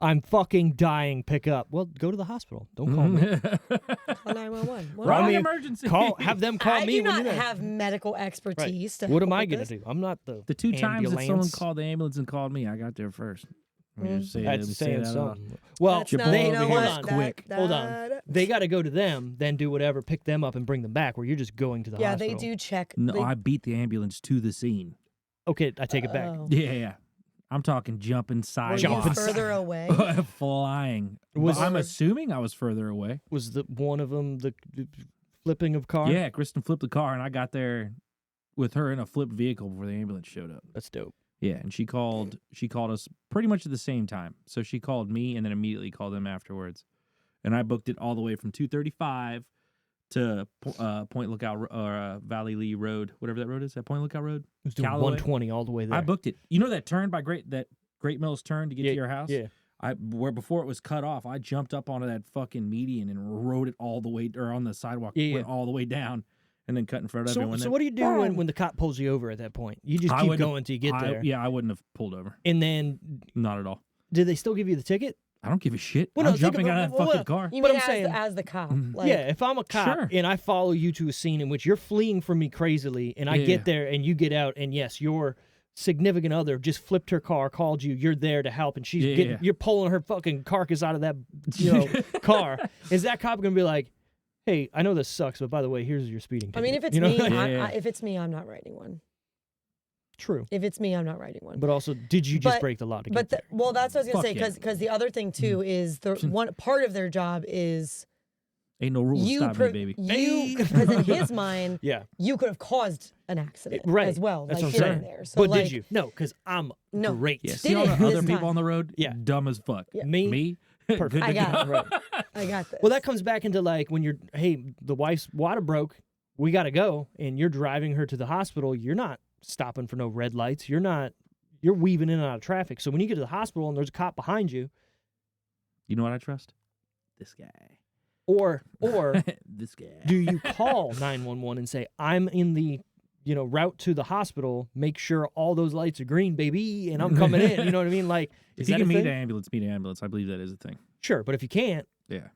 I'm fucking dying. Pick up. Well, go to the hospital. Don't call me.
Call 911. Well,
Wrong
Wrong
mean,
emergency.
Have them call
I
me
do
when
not
you're there.
have medical expertise. To
What am
help
I
with
gonna
this.
do? I'm not the
The 2 times that someone
ambulance.
called the ambulance and called me, I got there first. Let me just say, let me
That's
say
saying
that off.
something. Well,
That's
Chip
not,
they
you know
over
hold
here
what?
is
on.
quick.
Hold on. They got to go to them, then do whatever, pick them up and bring them back. Where you're just going to the
Yeah,
hospital.
they do check.
No,
they,
I beat the ambulance to the scene.
Okay, I take it back.
Oh.
Yeah. I'm talking jumping
Were
sideways.
you
Jumping
further away?
Flying.
Was-
I'm assuming I was further away.
Was the one of them the flipping of car?
Yeah, Kristen flipped the car, and I got there with her in a flipped vehicle before the ambulance showed up.
That's dope.
Yeah, and she called us pretty much at the same time. So she called me and then immediately called them afterwards. And I booked it all the way from 235 to Point Lookout or Valley Lee Road, whatever that road is. That Point Lookout Road.
It was doing
Callaway?
120 all the way there.
I booked it. You know that turn by Great Mills turn to get to your house?
Yeah.
Where before it was cut off, I jumped up onto that fucking median and rode it all the way, or on the sidewalk,
Yeah,
went all the way down, and then cut in front of everyone.
So
Then-
what do you do when the cop pulls you over at that point? You just
I
keep
wouldn't-
going till you get there.
Yeah, I wouldn't have pulled over.
And then,
Not at all.
did they still give you the ticket?
I don't give a shit.
Well,
I'm
no,
jumping out of that fucking car.
You
But
mean
I'm saying-
as the cop? Like,
yeah, if I'm a cop
Sure.
and I follow you to a scene in which you're fleeing from me crazily, and I
Yeah.
get there and you get out, and yes, your significant other just flipped her car, called you, you're there to help, and she's
Yeah.
you're pulling her fucking carcass out of that car. Is that cop gonna be like, hey, I know this sucks, but by the way, here's your speeding ticket?
I mean, if it's
You know?
me,
Yeah.
if it's me, I'm not writing one.
True.
If it's me, I'm not writing one.
But also, did you just
But-
break the law to get
But
there?
well, that's what I was gonna
Fuck
say
yeah.
because the other thing too is the one part of their job is
Ain't no rules
you
stop me, baby.
because in his mind,
Yeah.
you could have caused an accident
Right.
as well.
That's
like
what I'm
getting
saying.
there. So
But
like,
did you? No, because I'm
No.
great.
Yeah,
Did
see all
it
the
this
other people
time.
on the road?
Yeah.
Dumb as fuck.
Yeah.
Me?
Perfect. Good
I
to
got
go.
it. I got this.
Well, that comes back into like when you're, hey, the wife's water broke, we got to go, and you're driving her to the hospital. You're not stopping for no red lights. You're weaving in and out of traffic. So when you get to the hospital and there's a cop behind you,
You know what I trust? This guy.
or
This guy.
do you call 911 and say, I'm in the route to the hospital, make sure all those lights are green, baby, and I'm coming in. You know what I mean? Like,
If
is
you
that
can
a
meet
thing?
an ambulance, meet an ambulance. I believe that is a thing.
Sure, but if you can't,
Yeah.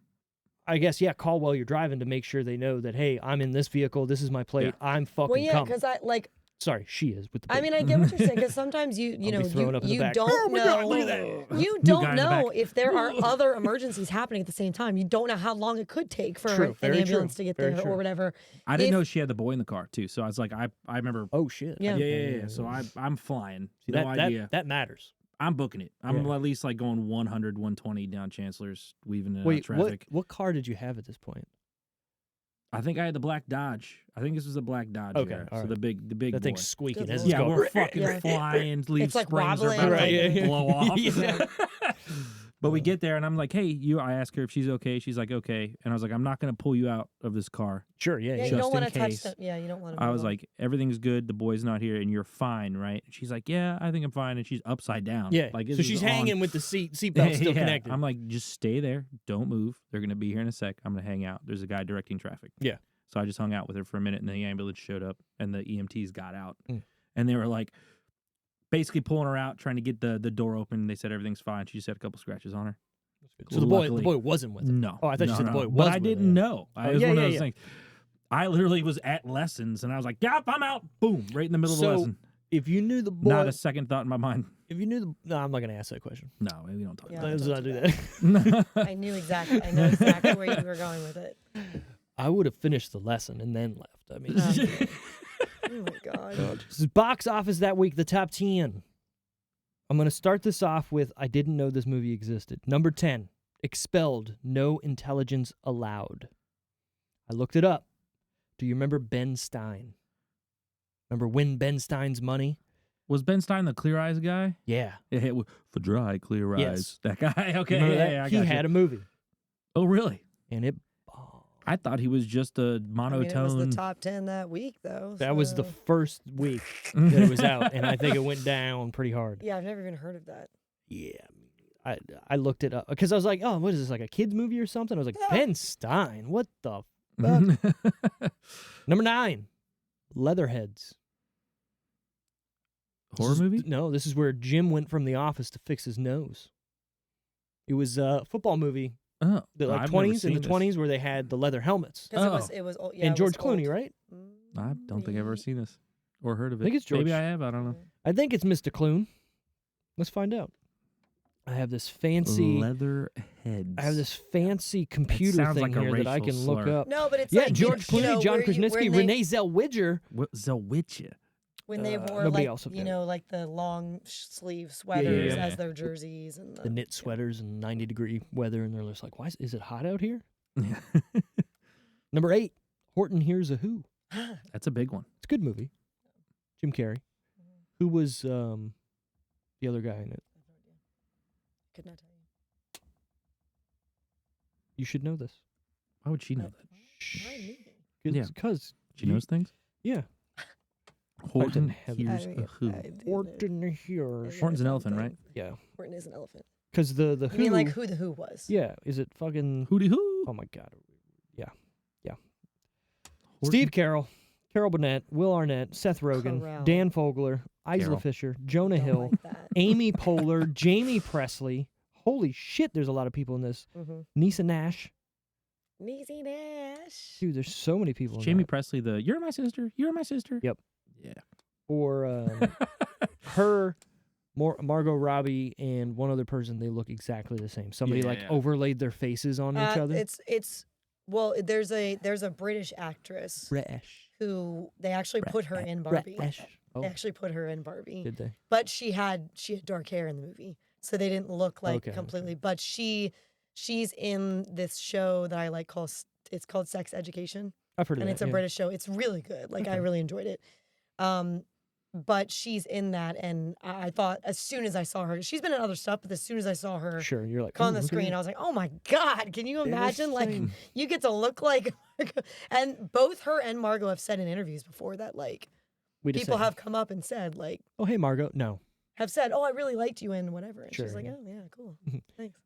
I guess, yeah, call while you're driving to make sure they know that, hey, I'm in this vehicle, this is my plate,
Yeah.
I'm fucking
well, yeah,
coming.
because I like.
Sorry, she is with the
I
plate.
mean, I get what you're saying because sometimes you
I'll be throwing up in the back.
don't
Oh my
know
God, look at that.
you
New
don't
guy in the
know
back.
if there are other emergencies happening at the same time. You don't know how long it could take for
True,
an
very
ambulance
true,
to get
very
there
true.
or whatever.
I didn't
If-
know she had the boy in the car, too. So I was like, I remember.
Oh, shit.
Yeah.
Yeah. So I'm flying.
See,
No
that,
idea.
That matters.
I'm booking it. I'm
Yeah.
at least like going 100, 120 down Chancellor's, weaving in and out
Wait,
traffic.
what car did you have at this point?
I think I had the black Dodge. I think this was the black Dodge.
Okay,
era.
all
So
right.
the big
That
boy.
thing's squeaking
Good
as
lord.
it's
Yeah,
going.
we're fucking
Yeah.
flying. Leave
It's like
springs are
wobbling.
about
Right,
to
yeah.
blow off.
Yeah.
But we get there, and I'm like, hey, I ask her if she's okay. She's like, okay. And I was like, I'm not going to pull you out of this car.
Sure, yeah.
Yeah,
yeah.
you
Just
don't want
in
to touch
case.
them. Yeah, you don't want to.
I was like, everything's good. The boy's not here, and you're fine, right? And she's like, yeah, I think I'm fine. And she's upside down.
Yeah,
Like,
so
this
she's
is on-
hanging with the seatbelt still
Yeah.
connected.
I'm like, just stay there. Don't move. They're going to be here in a sec. I'm going to hang out. There's a guy directing traffic.
Yeah.
So I just hung out with her for a minute, and the ambulance showed up, and the EMTs got out.
Mm.
And they were like, basically pulling her out, trying to get the door open. They said everything's fine. She just had a couple scratches on her.
So the boy
Luckily-
wasn't with her.
No.
Oh, I thought you
no,
said the
no.
boy was
But I
with her,
didn't
yeah.
know.
Oh,
It was
yeah,
one of
yeah,
those
yeah.
things. I literally was at lessons, and I was like, yep, I'm out. Boom, right in the middle of
So,
the lesson.
If you knew the boy,
Not a second thought in my mind.
if you knew the, no, I'm not gonna ask that question.
No, we don't talk
Yeah.
about
Let's
don't
not
do
do that.
I knew exactly. I know exactly where you were going with it.
I would have finished the lesson and then left. I mean,
Oh my god.
this is box office that week, the top 10. I'm going to start this off with I didn't know this movie existed. Number 10, Expelled, No Intelligence Allowed. I looked it up. Do you remember Ben Stein? Remember Win Ben Stein's Money?
Was Ben Stein the Clear Eyes guy?
Yeah.
Yeah, for dry, clear eyes.
Yes.
That guy? Okay,
Remember
yeah,
that?
yeah, I
He
got
had
you.
a movie,
Oh, really?
and it
I thought he was just a
I mean,
monotone.
it was the top 10 that week, though.
that was the
so-
first week that it was out, and I think it went down pretty hard.
Yeah, I've never even heard of that.
Yeah. I looked it up because I was like, oh, what is this, like a kid's movie or something? I was like, Ben Stein, what the fuck? Number 9, Leatherheads.
Horror
This is-
movie?
No, this is where Jim went from the office to fix his nose. It was a football movie,
Oh,
the like
I've never
20s in
seen
the
this.
20s where they had the leather helmets.
Because it was old. Yeah,
And
it
George
was
Clooney,
old.
right?
I don't think I've ever seen this or heard of it.
I think it's
Maybe
George-
I have. I don't know.
I think it's Mr. Clune. Let's find out. I have this fancy
Leather heads.
I have this fancy computer
sounds
thing
like a
here that I
racial
can look
slur.
up.
No, but it's
Yeah,
like
George Clooney, John
where
Krasinski, Renee Zellweger.
What Zawitcha?
when they wore
nobody
like
else up
you
there.
know like the long sleeve sweaters
yeah.
as their jerseys and
The knit sweaters and 90-degree weather, and they're just like, "Why is it hot out here?" Number 8, Horton Hears a Who.
That's a big one.
It's a good movie. Jim Carrey. Who was the other guy in it?
Could not tell you.
You should know this.
Why would she know that?
Why me?
It's
Yeah.
because
She knows things.
Yeah.
Horton
have-
hears
I
a who.
do know.
Horton Hears.
Horton's an elephant, right?
Yeah.
Horton is an elephant.
Because the
I
Who.
mean, like who the Who was.
Yeah. Is it fucking?
Hooty hoo.
Oh my God. Yeah.
Horton-
Steve Carroll, Carol Burnett, Will Arnett, Seth Rogen,
Corral.
Dan Fogler, Isla
Carol.
Fisher, Jonah
Don't
Hill,
like that.
Amy Poehler, Jamie Presley, holy shit, there's a lot of people in this.
Mm-hmm.
Nisa Nash.
Niecy Nash.
Dude, there's so many people in
Jamie
that.
Presley, you're my sister. You're my sister.
Yep.
Yeah.
Or her, Margot Robbie, and one other person, they look exactly the same. Somebody overlaid their faces on each other.
Well, there's a British actress who they actually put her in Barbie.
Oh.
They actually put her in Barbie.
Did they?
But she had dark hair in the movie, so they didn't look like completely.
Okay.
But she's in this show that I like it's called Sex Education.
I've heard of
and
that.
It's a British show. It's really good. Like I really enjoyed it. But she's in that, and I thought as soon as I saw her, she's been in other stuff, but as soon as I saw her,
you're like
on the screen, I was like, oh my God, can you imagine? Like you get to look like Margot. And both her and Margot have said in interviews before that like people have come up and said like,
oh hey Margot, no,
have said, oh I really liked you and whatever, and
Sure,
she's like,
yeah.
oh yeah, cool, thanks.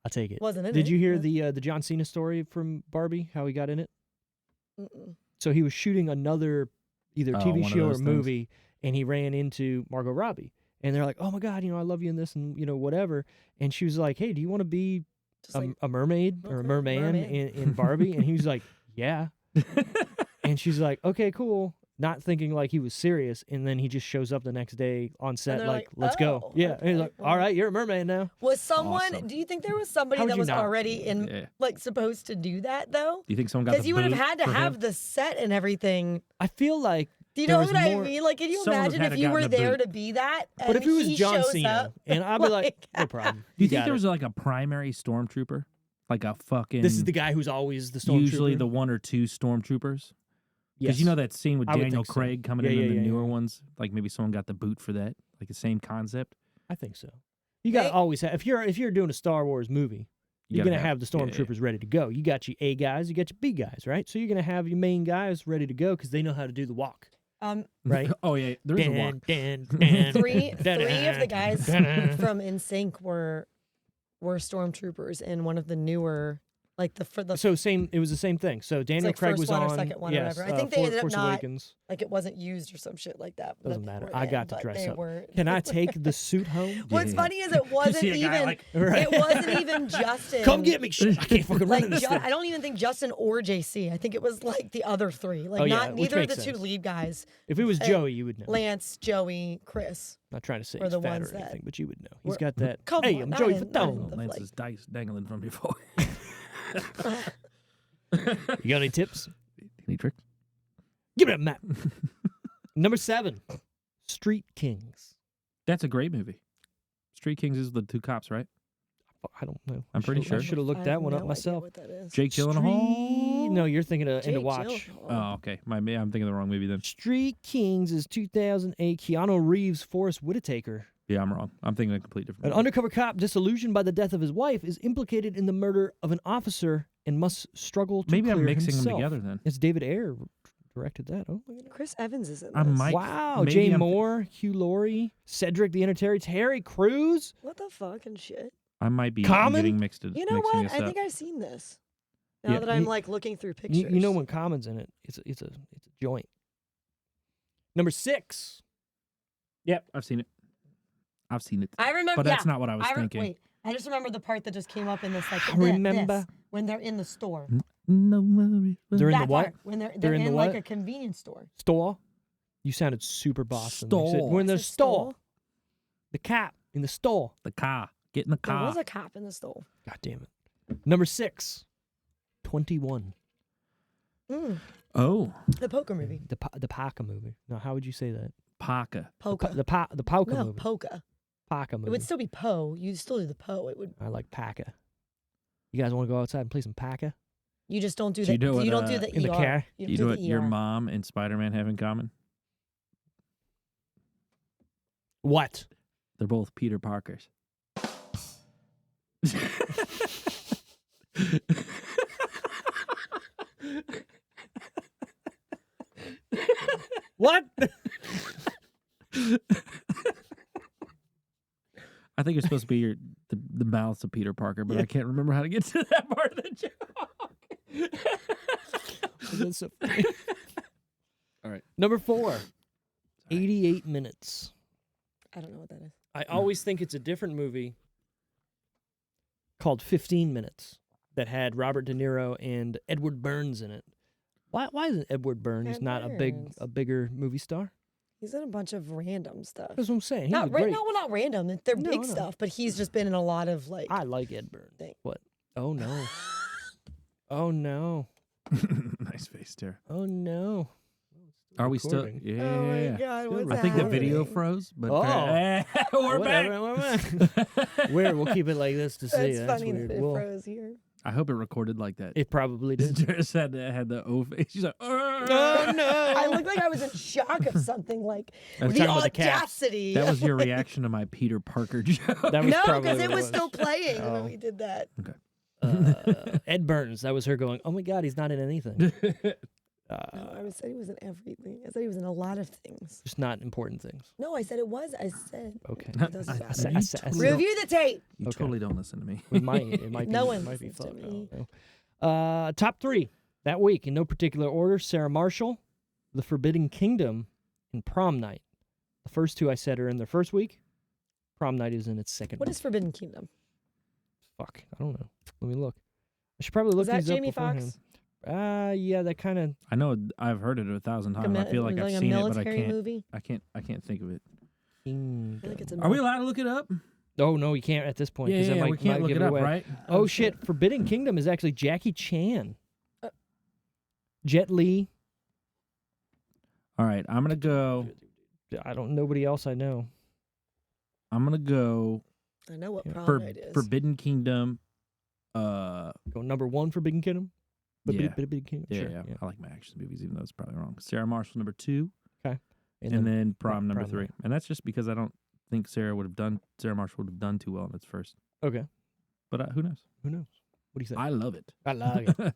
I'll take it.
Wasn't in
Did
it,
you hear
but-
the John Cena story from Barbie? How he got in it?
Mm-mm.
So he was shooting another either
Oh,
TV
one of
show or
those things.
movie, and he ran into Margot Robbie, and they're like, "Oh my God, I love you in this, and whatever." And she was like, "Hey, do you want to be
Just like,
a mermaid or a
okay,
merman
merman.
in Barbie?" And he was like, "Yeah." And she's like, "Okay, cool." Not thinking like he was serious, and then he just shows up the next day on set
they're
like,
like,
"Let's go."
"Oh,
Yeah, and he's
okay,
like,
well."
"All right, you're a mermaid now."
was someone?
Awesome.
Do you think there was somebody
How would
that
you
was
not?
already in
Yeah.
like supposed to do that though?
Do you think someone got the
Because you would have
boot
had to
for
have
him?
the set and everything.
I feel like,
Do you
There
know
was
what I
more-
mean? Like, can you
Someone would
imagine
have
if
had
you
to
were
gotten the
there
boot.
to be that?
but
and
if it was
he
John
shows
Cena,
up,
and I'd be like, "No problem."
Do you think
got
there
it.
was like a primary stormtrooper, like a fucking?
This is the guy who's always the stormtrooper.
usually the one or two stormtroopers. Because
Yes.
you know that scene with
I would
Daniel
think so.
Craig coming
Yeah,
in
yeah,
the
yeah,
newer
yeah.
ones. Like maybe someone got the boot for that. Like the same concept.
I think so. You got to
They-
always have, if you're doing a Star Wars movie, you're
gotta
gonna have the
yeah, yeah.
stormtroopers ready to go. You got your A guys, you got your B guys, right? So you're gonna have your main guys ready to go because they know how to do the walk, right?
Oh yeah, there is a walk.
three of the guys from NSYNC were stormtroopers in one of the newer, like the
So same, it was the same thing. So Daniel
like
Craig
first
was
one or
on.
second one or
yes,
whatever. I think they ended up
Force
not-
Awakens.
like it wasn't used or some shit like that.
Doesn't
that
matter.
were
I
in,
got to
but
dress
they
up.
were-
Can I take the suit home?
What's
Yeah.
funny is it wasn't
see a guy
even.
like-
Right.
It wasn't even Justin.
Come get me! I can't fucking run
Like
in this thing.
I don't even think Justin or JC. I think it was like the other three. Like
Oh, yeah,
not
which
neither of
makes
the two
sense.
lead guys.
If it was Joey, you would know.
Lance, Joey, Chris.
Not trying to say
were
he's
the
fat
ones
or
that
anything, but you would know. He's
were-
got that.
Come
Hey,
on,
I'm
not
Joey
in- not in
Fatone.
the-
Lance's dice dangling from before.
You got any tips?
Any tricks?
Give me that map. Number 7, Street Kings.
That's a great movie. Street Kings is the two cops, right?
I don't know.
I'm pretty
I
sure.
should have looked
I
that
have
one
no
up
idea
myself.
What that is.
Jake Gyllenhaal.
No, you're thinking of End
Jake
of Watch.
Gyllenhaal.
Oh, okay. I'm thinking of the wrong movie then.
Street Kings is 2008. Keanu Reeves, Forrest Whitaker.
Yeah, I'm wrong. I'm thinking of a complete different
An
movie.
undercover cop disillusioned by the death of his wife is implicated in the murder of an officer and must struggle to
Maybe
clear
I'm mixing
himself.
them together then.
It's David Ayer directed that. Oh, look at that.
Chris Evans is in
I
this.
might-
Wow,
maybe
Jay
I'm-
Moore, Hugh Laurie, Cedric the Entertainer, Terry Crews.
What the fucking shit?
I might be
Common?
getting mixed.
You know
mixing
what?
this
I
up.
think I've seen this. Now
Yeah,
that I'm
you-
like looking through pictures.
You know when Common's in it, it's a joint. Number 6.
Yep, I've seen it. I've seen it.
I remember.
But that's
yeah,
not what I was thinking.
Wait, I just remember the part that just came up in this. Like,
Remember.
this, when they're in the store.
No worries.
They're in
that
the what?
part, when they're
They're in
in
the
like
what?
a convenience store.
Store. You sounded super Boston. You said,
Store.
we're in the
I said
store.
store.
The cop in the store.
The car. Get in the
There
car.
was a cop in the store.
God damn it. Number 6. 21.
Oh,
The poker movie.
The Parker movie. Now, how would you say that?
Parker.
Polka.
The Parker
no,
movie.
polka.
Parker
It
movie.
would still be Poe. You'd still do the Poe. It would.
I like Parker. You guys want to go outside and play some Parker?
You just don't do
Do
that.
you know
You
what,
don't do the
in the
ER.
car?
You
You
don't
know
do
what
the
your
ER.
mom and Spider-Man have in common?
What?
They're both Peter Parkers.
What?
I think it's supposed to be the mouths of Peter Parker, but I can't remember how to get to that part of the joke.
That's so funny.
All right.
Number 4. 88 minutes.
I don't know what that is.
I always think it's a different movie called 15 Minutes that had Robert De Niro and Edward Burns in it. Why isn't Edward Burns not a bigger movie star?
He's in a bunch of random stuff.
That's what I'm saying.
Not random. They're big stuff, but he's just been in a lot of like.
I like Ed Burns. What? Oh no. Oh no.
Nice face, Tara.
Oh no.
Are we still?
Recording.
Yeah.
Oh my God, what's
I think the
happening?
video froze, but
we're
back.
We'll keep it like this to see.
That's funny that it froze here.
I hope it recorded like that.
It probably did.
Just had the O face. She's like,
oh no!
I looked like I was in shock of something. Like
That's
the
talking about the
audacity.
that was your reaction to my Peter Parker joke.
That was
No,
probably
because it
what
was still playing when we did that.
Okay.
Ed Burns. That was her going, oh my God, he's not in anything.
No, I said he was in everything. I said he was in a lot of things.
Just not important things.
No, I said it was. I said.
Okay.
It doesn't
I said-
matter. Review the tape.
You
Okay.
totally don't listen to me.
It might be.
No one
it might be
listens to
fun.
me.
No. Top 3 that week in no particular order: Sarah Marshall, The Forbidden Kingdom, and Prom Night. The first 2 I said are in their first week. Prom Night is in its second
What
week.
is Forbidden Kingdom?
Fuck, I don't know. Let me look. I should probably look
Was that
these up
Jamie
beforehand.
Foxx?
Yeah, that kind of.
I know I've heard it 1,000 times. I feel like I've seen it, but I can't.
Movie?
I can't think of it.
I feel like it's a
Are we allowed to look it up?
Oh no, you can't at this point. 'Cause that
Yeah,
might,
we can't
might
look
give
it up,
away.
right?
Oh shit! Forbidden Kingdom is actually Jackie Chan, Jet Li.
All right, I'm gonna go.
Nobody else I know.
I'm gonna go.
I know what Prom
For
Night is.
Forbidden Kingdom.
Go number 1 Forbidden Kingdom. Forbidden Kingdom.
Yeah,
Sure,
yeah. I like my action movies, even though it's probably wrong. Sarah Marshall number 2,
Okay.
and then Prom number
Prom
3,
Night.
and that's just because I don't think Sarah Marshall would have done too well in its first.
Okay.
But who knows?
Who knows? What do you think?
I love it.
I like it.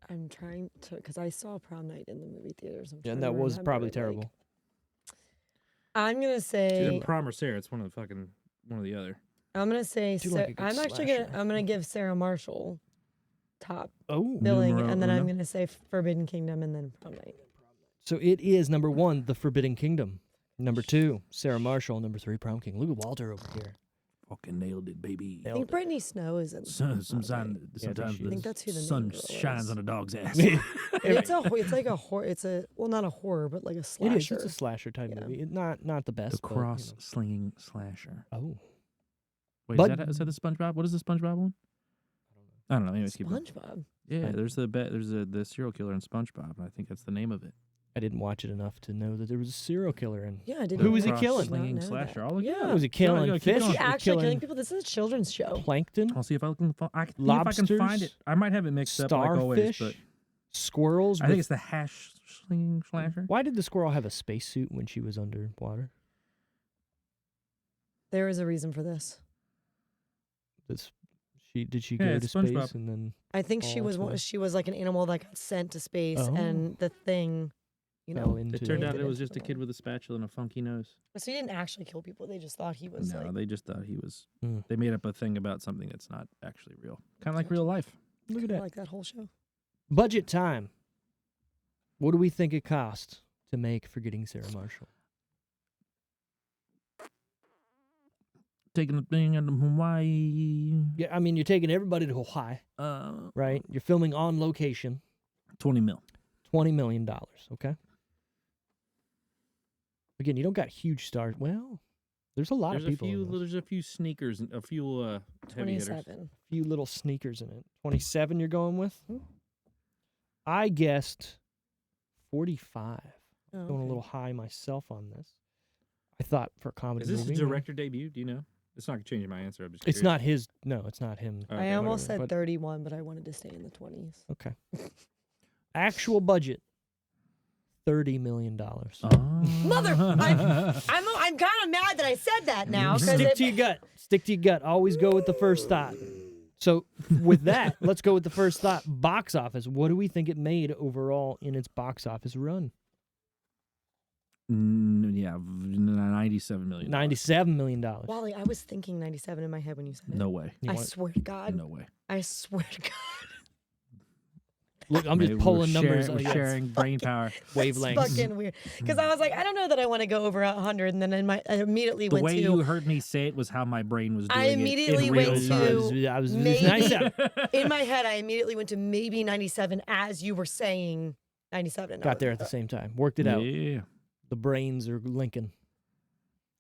I'm trying to, because I saw Prom Night in the movie theaters.
Yeah, and that was probably terrible.
I'm gonna say.
Prom or Sarah? It's one of the other.
I'm gonna say.
Do like a good
I'm actually
slasher.
I'm gonna give Sarah Marshall top
Oh.
billing,
Numero
and then I'm
uno.
gonna say Forbidden Kingdom, and then Prom Night.
So it is number 1, The Forbidden Kingdom. Number 2, Sarah Marshall. Number 3, Prom King. Look at Walter over here.
Fucking nailed it, baby.
I think Brittany Snow is in.
Sometimes
she
the
is.
that's who the
sun
main girl
shines
is.
on a dog's ass.
It's like a horror. It's a not a horror, but like a
It
slasher.
is. It's a slasher type
Yeah.
movie. Not the best.
The
but, you know.
cross-slinging slasher.
Oh.
Wait,
But-
is that the SpongeBob? What is the SpongeBob one? I don't know. Anyways, keep going.
SpongeBob.
Yeah, there's the serial killer in SpongeBob, and I think that's the name of it.
I didn't watch it enough to know that there was a serial killer in.
Yeah, I didn't.
Who was he
know that.
killing?
Did not
Slinging
know
slasher.
that.
I'll look it
Yeah.
up.
Was he killing
keep
fish?
Is
going.
he actually
killing
killing people? This is a children's show.
Plankton?
I'll see if I can. I can
Lobsters?
find it. I might have it mixed up like always,
Starfish?
but
Squirrels?
I think it's the hash slinging slasher.
Why did the squirrel have a spacesuit when she was underwater?
There is a reason for this.
Did she
Yeah,
go to
it's
space
SpongeBob.
and then
I think she
Oh,
was
that's why.
she was like an animal that got sent to space,
Oh.
and the thing,
fell into?
It turned out
Made
it
it
was
into
just a
the
kid
world.
with a spatula and a funky nose.
So he didn't actually kill people. They just thought he was
No,
like.
they just thought he was.
Mm.
They made up a thing about something that's not actually real. Kind of like real life.
Look at
I
that.
like that whole show.
Budget time. What do we think it cost to make Forgetting Sarah Marshall?
Taking a thing out of Hawaii.
Yeah, I mean, you're taking everybody to Hawaii, right? You're filming on location.
20 mil.
$20 million, okay? Again, you don't got huge stars. Well, there's a lot of people. in this.
There's a few sneakers and a few heavy hitters.
27.
Few little sneakers in it. 27 you're going with? I guessed 45.
Oh,
Going a little high myself on this. I thought for a comedy
Is this
movie.
a director debut? Do you know? It's not changing my answer. I'm just
It's
curious.
not his. No, it's not him.
Okay,
I almost
whatever,
said
but-
31, but I wanted to stay in the 20s.
Okay. Actual budget, $30 million.
Mother, I'm kind of mad that I said that now. 'cause
Stick
it-
to your gut. Stick to your gut. Always go with the first thought. So with that, let's go with the first thought. Box office. What do we think it made overall in its box office run?
Yeah, $97 million.
$97 million.
Wally, I was thinking 97 in my head when you said it.
No way.
You
I
want-
swear to God.
No way.
I swear to God.
Look, I'm
Maybe
just pulling
we're
numbers.
We're sharing brain power.
Wavelengths.
It's fucking weird. Because I was like, I don't know that I want to go over 100, and then I immediately
The
went
way
to.
you heard me say it was how my brain was doing
I immediately
it in
went
real
to.
time.
I was
maybe
97.
in my head, I immediately went to maybe 97 as you were saying 97. And I
Got
was
there
like,
at the same time. Worked it out.
Yeah.
The brains are linking.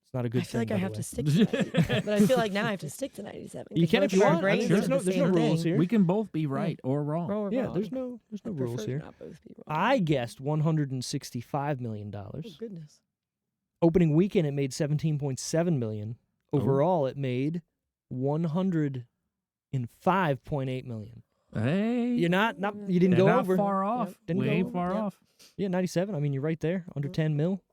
It's not a good
I feel
thing.
like I
by
have
the
to
way.
stick to 97, but I feel like now I have to stick to 97.
You
'cause
can
both
if you
of our
want.
brains
Sure.
are the
There's no
same
rules
thing.
here.
We can both be right or wrong.
Wrong or
Yeah,
wrong.
there's no
I
rules
prefer to
here.
not both be wrong.
I guessed $165 million.
Oh, goodness.
Opening weekend, it made $17.7 million. Overall, it made $105.8 million.
Hey.
You're not you didn't
They're
go
not
over.
far off.
Yep, didn't
Way
go over.
far
Yep.
off.
Yeah, 97. I mean, you're right there, under 10 mil.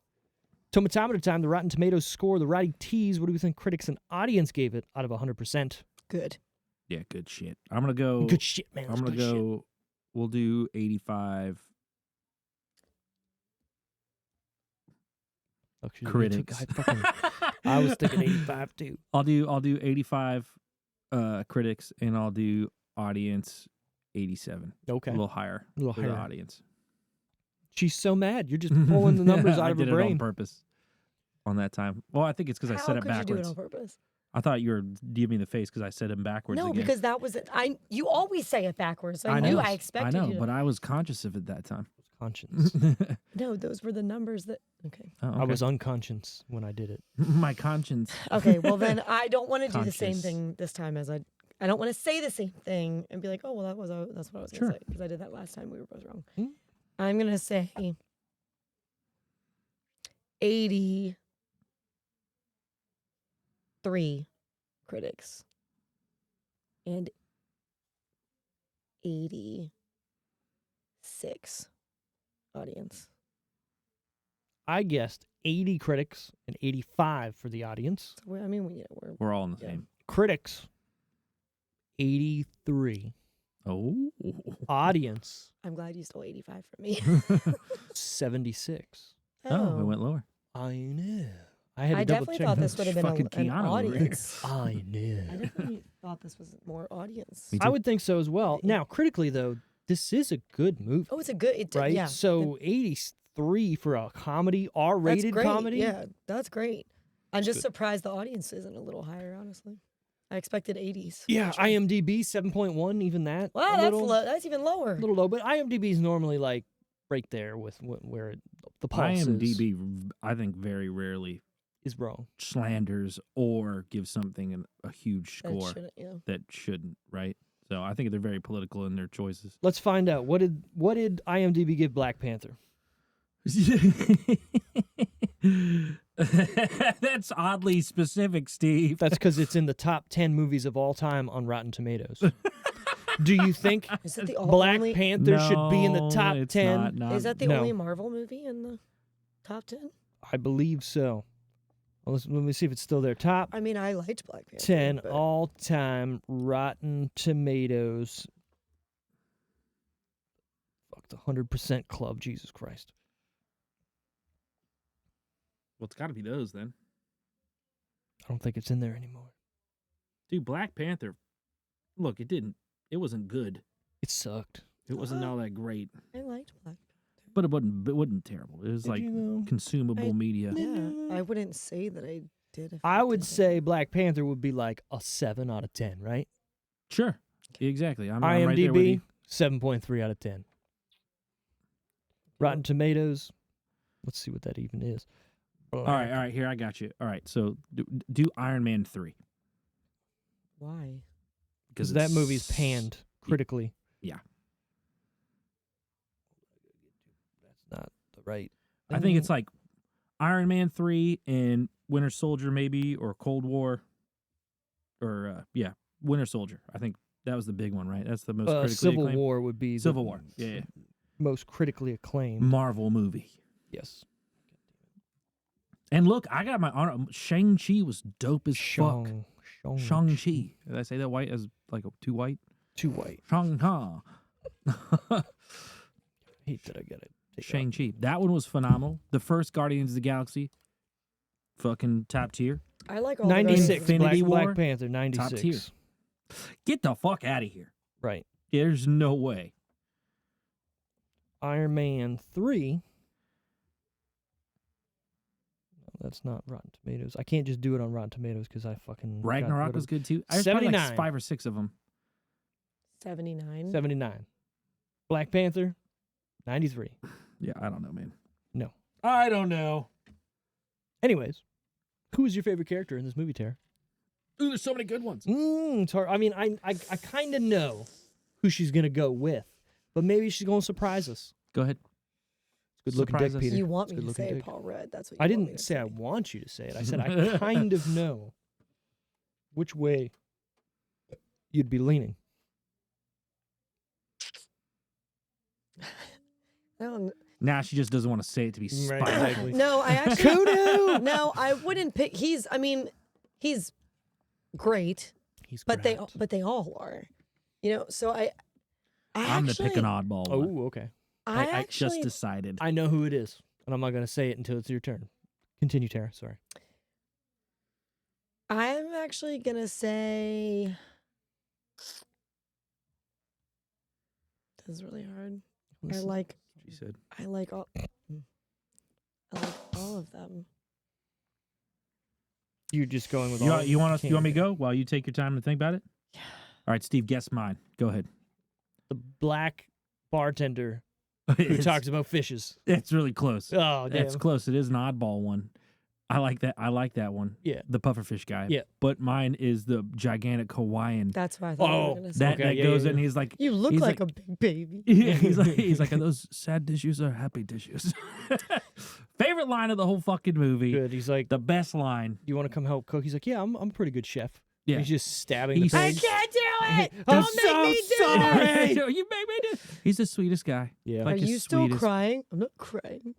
Tomatometer time, the Rotten Tomatoes score, the Rowdy Teas. What do we think critics and audience gave it out of 100%?
Good.
Yeah, good shit. I'm gonna go.
Good shit, man.
I'm
That's
gonna
good shit.
go. We'll do 85
Oh, shoot, you
critics.
I was thinking 85 too.
I'll do 85 critics, and I'll do audience 87.
Okay.
A little higher.
A little
for the
higher.
audience.
She's so mad. You're just pulling the numbers out
I
of her
did it on
brain.
purpose. On that time. Well, I think it's because I said it
How could you do it
backwards.
on purpose?
I thought you were giving me the face because I said it backwards
No,
again.
because that was it. You always say it backwards. So I
I
knew
know.
I expected
I know,
you to.
but I was conscious of it that time.
Conscience.
No, those were the numbers that. Okay.
Oh,
I
okay.
was unconscious when I did it.
My conscience.
Okay. Well, then I don't want to do the same
Conscious.
thing this time as I don't want to say the same thing and be like, oh well, that's what I was going to
Sure.
say because I did that last time. We were both wrong.
Hmm.
I'm going to say 83 critics and 86 audience.
I guessed 80 critics and 85 for the audience.
So I mean, we're
We're all in the
Yeah.
same.
Critics, 83.
Oh.
Audience,
I'm glad you stole 85 from me.
76.
Oh, we went lower.
I know. I had to
I
double
definitely
check.
thought this would have been
Fucking
an
Keanu over here.
audience.
I know.
I definitely thought this was more audience.
Me
I would think so as well. Now, critically, though, this is a good movie,
Oh, it's a good,
right?
Yeah,
So 83 for a comedy,
that's
R-rated
great.
comedy.
Yeah, that's great. I'm just
good.
surprised the audience isn't a little higher, honestly. I expected 80s.
Yeah,
Sure.
IMDb 7.1, even that.
Wow,
a
that's
little,
low. That's even lower.
little low, but IMDb is normally like right there with where the pulse
IMDb, I think, very rarely
is wrong.
slanders or gives something a huge
That
score
shouldn't, yeah.
that shouldn't, right? So I think they're very political in their choices.
Let's find out. What did IMDb give Black Panther?
That's oddly specific, Steve.
That's because it's in the top 10 movies of all time on Rotten Tomatoes. Do you think
Is it the
Black
only?
Panther should be in the
No,
top
it's
10?
not.
Is that the
No.
only Marvel movie in the top 10?
I believe so. Well, let me see if it's still there. Top
I mean, I liked Black Panther.
10
but
all-time Rotten Tomatoes. Fuck the 100% club, Jesus Christ.
Well, it's got to be those then.
I don't think it's in there anymore.
Dude, Black Panther, look, it wasn't good.
It sucked.
It wasn't all that great.
I liked Black
But it wasn't terrible. It was
Did
like
you know?
consumable media.
Panther. Yeah, I wouldn't say that I did. If
I would
didn't.
say Black Panther would be like a 7 out of 10, right?
Sure. Exactly. I'm right there with
IMDb,
you.
7.3 out of 10. Rotten Tomatoes, let's see what that even is.
All right. Here, I got you. All right. So do Iron Man 3.
Why?
Because that movie's panned critically.
Yeah.
That's not the right.
I think it's like Iron Man 3 and Winter Soldier maybe, or Cold War. Or, Winter Soldier. I think that was the big one, right? That's the most critically
Civil
acclaimed.
War would be
Civil
the
War. Yeah.
most critically acclaimed.
Marvel movie.
Yes.
And look, I got my honor. Shang-Chi was dope as fuck. Shang-Chi. Did I say that white as like too white?
Too white.
Shang-Chi.
Hate that I get it.
Shang-Chi. That one was phenomenal. The first Guardians of the Galaxy. Fucking top tier.
I like all
96.
The
Infinity
Black
War,
Panther, 96.
tier. Get the fuck out of here.
Right.
There's no way.
Iron Man 3. No, that's not Rotten Tomatoes. I can't just do it on Rotten Tomatoes because I fucking
Ragnarok was good too. There's probably
79.
like 5 or 6 of them.
79.
79. Black Panther, 93.
Yeah, I don't know, man.
No.
I don't know.
Anyways, who is your favorite character in this movie, Tara?
Ooh, there's so many good ones.
It's hard. I mean, I kind of know who she's going to go with, but maybe she's going to surprise us.
Go ahead.
Good looking
Surprise
dick,
us.
Peter.
You want
It's
me to
good-looking
say
dick.
Paul Rudd. That's what
I
you want me
didn't
to
say I want you to say it. I said I kind of know which way you'd be leaning.
I don't
Now she just doesn't want to say it to be
Right,
spiteful.
exactly.
No, I actually
Kudu!
no, I wouldn't pick. He's great,
He's
but
great.
they all are, you know. So I
I'm the
actually,
pick an oddball one.
Oh, okay.
I
I
actually
just decided.
I know who it is, and I'm not going to say it until it's your turn. Continue, Tara. Sorry.
I'm actually gonna say this is really hard. I like
She said.
all of them.
You're just going with
You,
all.
you want
can't
me to
do
go while you take your time to think about it?
Yeah.
All right, Steve, guess mine. Go ahead.
the black bartender who
it's,
talks about fishes.
it's really close.
Oh, damn.
It's close. It is an oddball one. I like that. I like that one.
Yeah.
The pufferfish guy.
Yeah.
But mine is the gigantic Hawaiian.
That's what I thought you
Oh,
were gonna say.
That,
Okay,
that
yeah,
goes
yeah,
in.
yeah.
He's like,
You look
he's
like a big baby.
yeah, he's like, are those sad tissues or happy tissues? Favorite line of the whole fucking movie.
Good. He's like,
The best line.
you want to come help cook? He's like, yeah, I'm a pretty good chef.
Yeah.
He's just stabbing
He's-
the
I
pig.
can't do it.
I'm
Don't make me do
sorry.
it.
You made me do. He's the sweetest guy.
Yeah.
Like
Are
his
you still
sweetest-
crying? I'm not crying.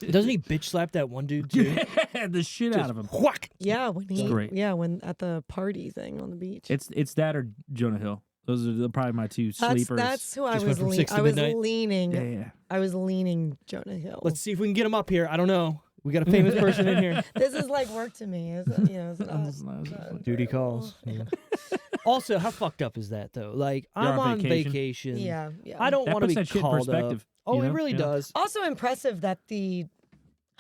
Doesn't he bitch slap that one dude too?
Yeah, the shit out of him.
Whack.
Yeah, when he
Great.
when at the party thing on the beach.
It's that or Jonah Hill. Those are probably my two sleepers.
That's who I
Just
was
went from 6 to
I was
midnight.
leaning.
yeah.
I was leaning Jonah Hill.
Let's see if we can get him up here. I don't know. We got a famous person in here.
This is like work to me. Is it? You know, it's not
Duty calls. Yeah. Also, how fucked up is that though? Like,
You're
I'm
on
on
vacation?
vacation.
Yeah, yeah.
I don't
That
want to
puts
be
that shit in
called up.
perspective.
Oh,
you
it
know?
really
Yeah.
does.
Also impressive that the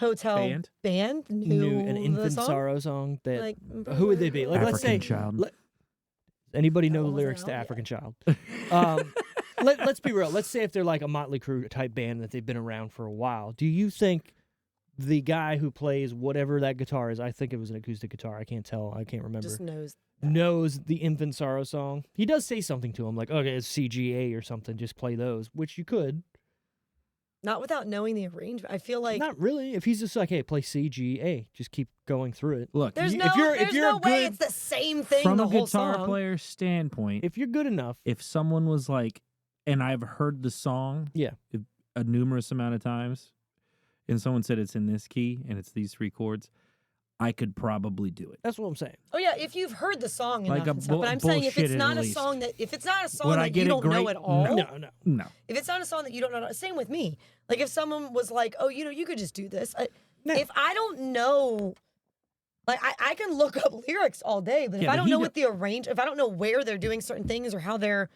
hotel
Band?
knew
An
the
infant
song.
sorrow song that
Like,
who would they be? Like, let's say,
African child.
anybody know
That
the
wasn't
lyrics
out
to
yet.
African Child? Let's be real. Let's say if they're like a Motley Crue type band that they've been around for a while. Do you think the guy who plays whatever that guitar is, I think it was an acoustic guitar, I can't tell, I can't remember,
just knows.
knows the Infant Sorrow song? He does say something to him, like, okay, it's CGA or something, just play those, which you could.
Not without knowing the arrangement. I feel like
Not really. If he's just like, hey, play CGA, just keep going through it.
Look,
there's
if
no
you're- if
there's
you're
no way
good-
it's the same thing
from
the
a
whole
guitar
song.
player standpoint,
If you're good enough,
if someone was like, and I've heard the song
Yeah.
a numerous amount of times, and someone said it's in this key and it's these 3 chords, I could probably do it.
that's what I'm saying.
Oh yeah, if you've heard the song
Like
enough
a
and stuff. But I'm saying if it's
bullshitted
not
at
a
least.
song that if it's not a song
Would I
that
get
you
it
don't know
great?
at all.
No.
No.
If it's not a song that you don't know, same with me. Like if someone was like, "Oh, you know, you could just do this." If I don't know, like I can look up lyrics all day, but if
Yeah,
I
but
don't
he
know
do-
what the if I don't know where they're doing certain things or how they're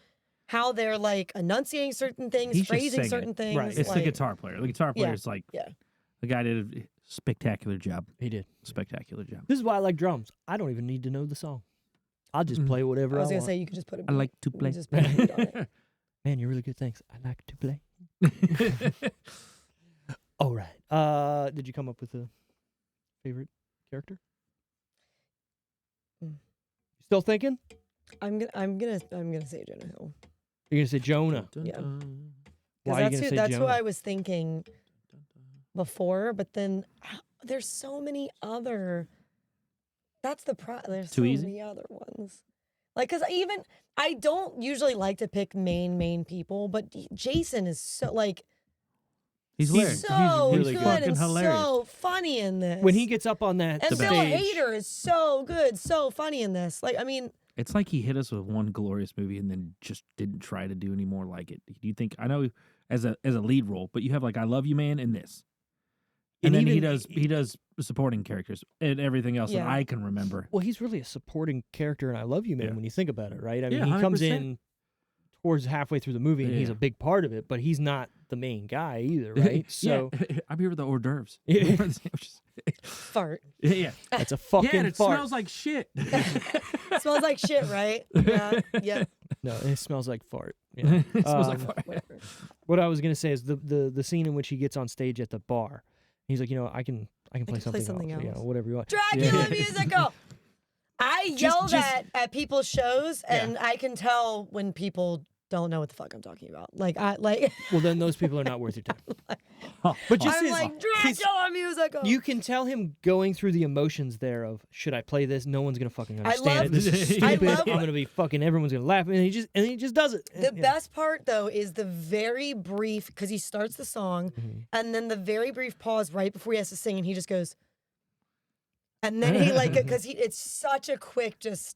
like enunciating certain things,
He's just
phrasing
singing.
certain things,
Right.
It's
like,
the guitar player. The guitar player
Yeah.
is like,
Yeah.
the guy did a spectacular job.
He did.
Spectacular job.
This is why I like drums. I don't even need to know the song. I'll just
Mhm.
play whatever
I
I,
was gonna
want.
say you could just put a
I like to
you
play.
just put a beat on it.
Man, you're really good. Thanks. I like to play. All right. Did you come up with a favorite character?
Mm.
Still thinking?
I'm gonna say Jonah Hill.
You're gonna say Jonah.
Yeah.
Why are you
Because
gonna say
that's
Jonah?
who I was thinking before, but then there's so many other. That's the there's
Too
so
easy?
many other ones. Like, cause even I don't usually like to pick main people, but Jason is so like
He's hilarious.
so
he's
really
good
fucking
and
hilarious.
so funny in this.
When he gets up on that
and
stage,
Bill Hader is so good, so funny in this. Like, I mean,
It's like he hit us with one glorious movie and then just didn't try to do any more like it. Do you think? I know as a lead role, but you have like I Love You Man and this, and then
even-
he does supporting characters and everything else
Yeah.
that I can remember.
well, he's really a supporting character in I Love You Man
Yeah.
when you think about it, right? I mean,
Yeah,
he comes
100%.
in towards halfway through the movie, and he's a big part of it, but he's not the main guy either, right? So
I'm here with the hors d'oeuvres.
Fart.
Yeah.
That's a fucking
Yeah, and it
fart.
smells like shit.
Smells like shit, right? Yeah.
No, it smells like fart. Yeah.
It smells like fart.
Whatever.
What I was gonna say is the scene in which he gets on stage at the bar. He's like, I can play something else. Whatever you want.
Dracula musical. I yell that at people's shows, and I can tell when people don't know what the fuck I'm talking about.
Well, then those people are not worth your time. But just
I'm like, Dracula musical.
You can tell him going through the emotions there of, should I play this? No one's gonna fucking understand it. This is stupid. I'm gonna be fucking. Everyone's gonna laugh, and he just does it.
The best part though is the very brief, because he starts the song, and then the very brief pause right before he has to sing, and he just goes, and then he because it's such a quick just.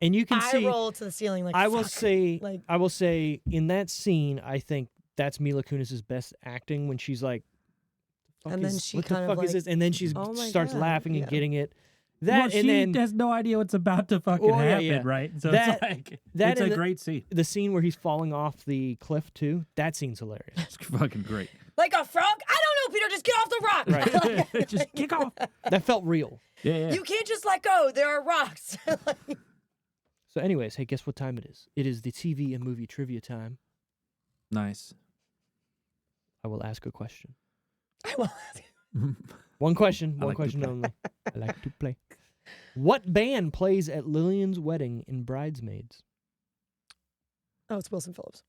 And you can see
roll to the ceiling.
I will say in that scene, I think that's Mila Kunis's best acting when she's like,
and then she
what
kind
the fuck
of
is this? And then she starts laughing and getting it. That
she has no idea what's about to fucking happen, right? So it's a great scene.
The scene where he's falling off the cliff too. That scene's hilarious.
It's fucking great.
Like a frog? I don't know, Peter. Just get off the rock.
Right.
Just kick off.
That felt real.
Yeah.
You can't just let go. There are rocks.
So anyways, hey, guess what time it is? It is the TV and movie trivia time.
Nice.
I will ask a question.
I will ask.
One question only. I like to play. What band plays at Lillian's wedding in Bridesmaids?
Oh, it's Wilson Phillips.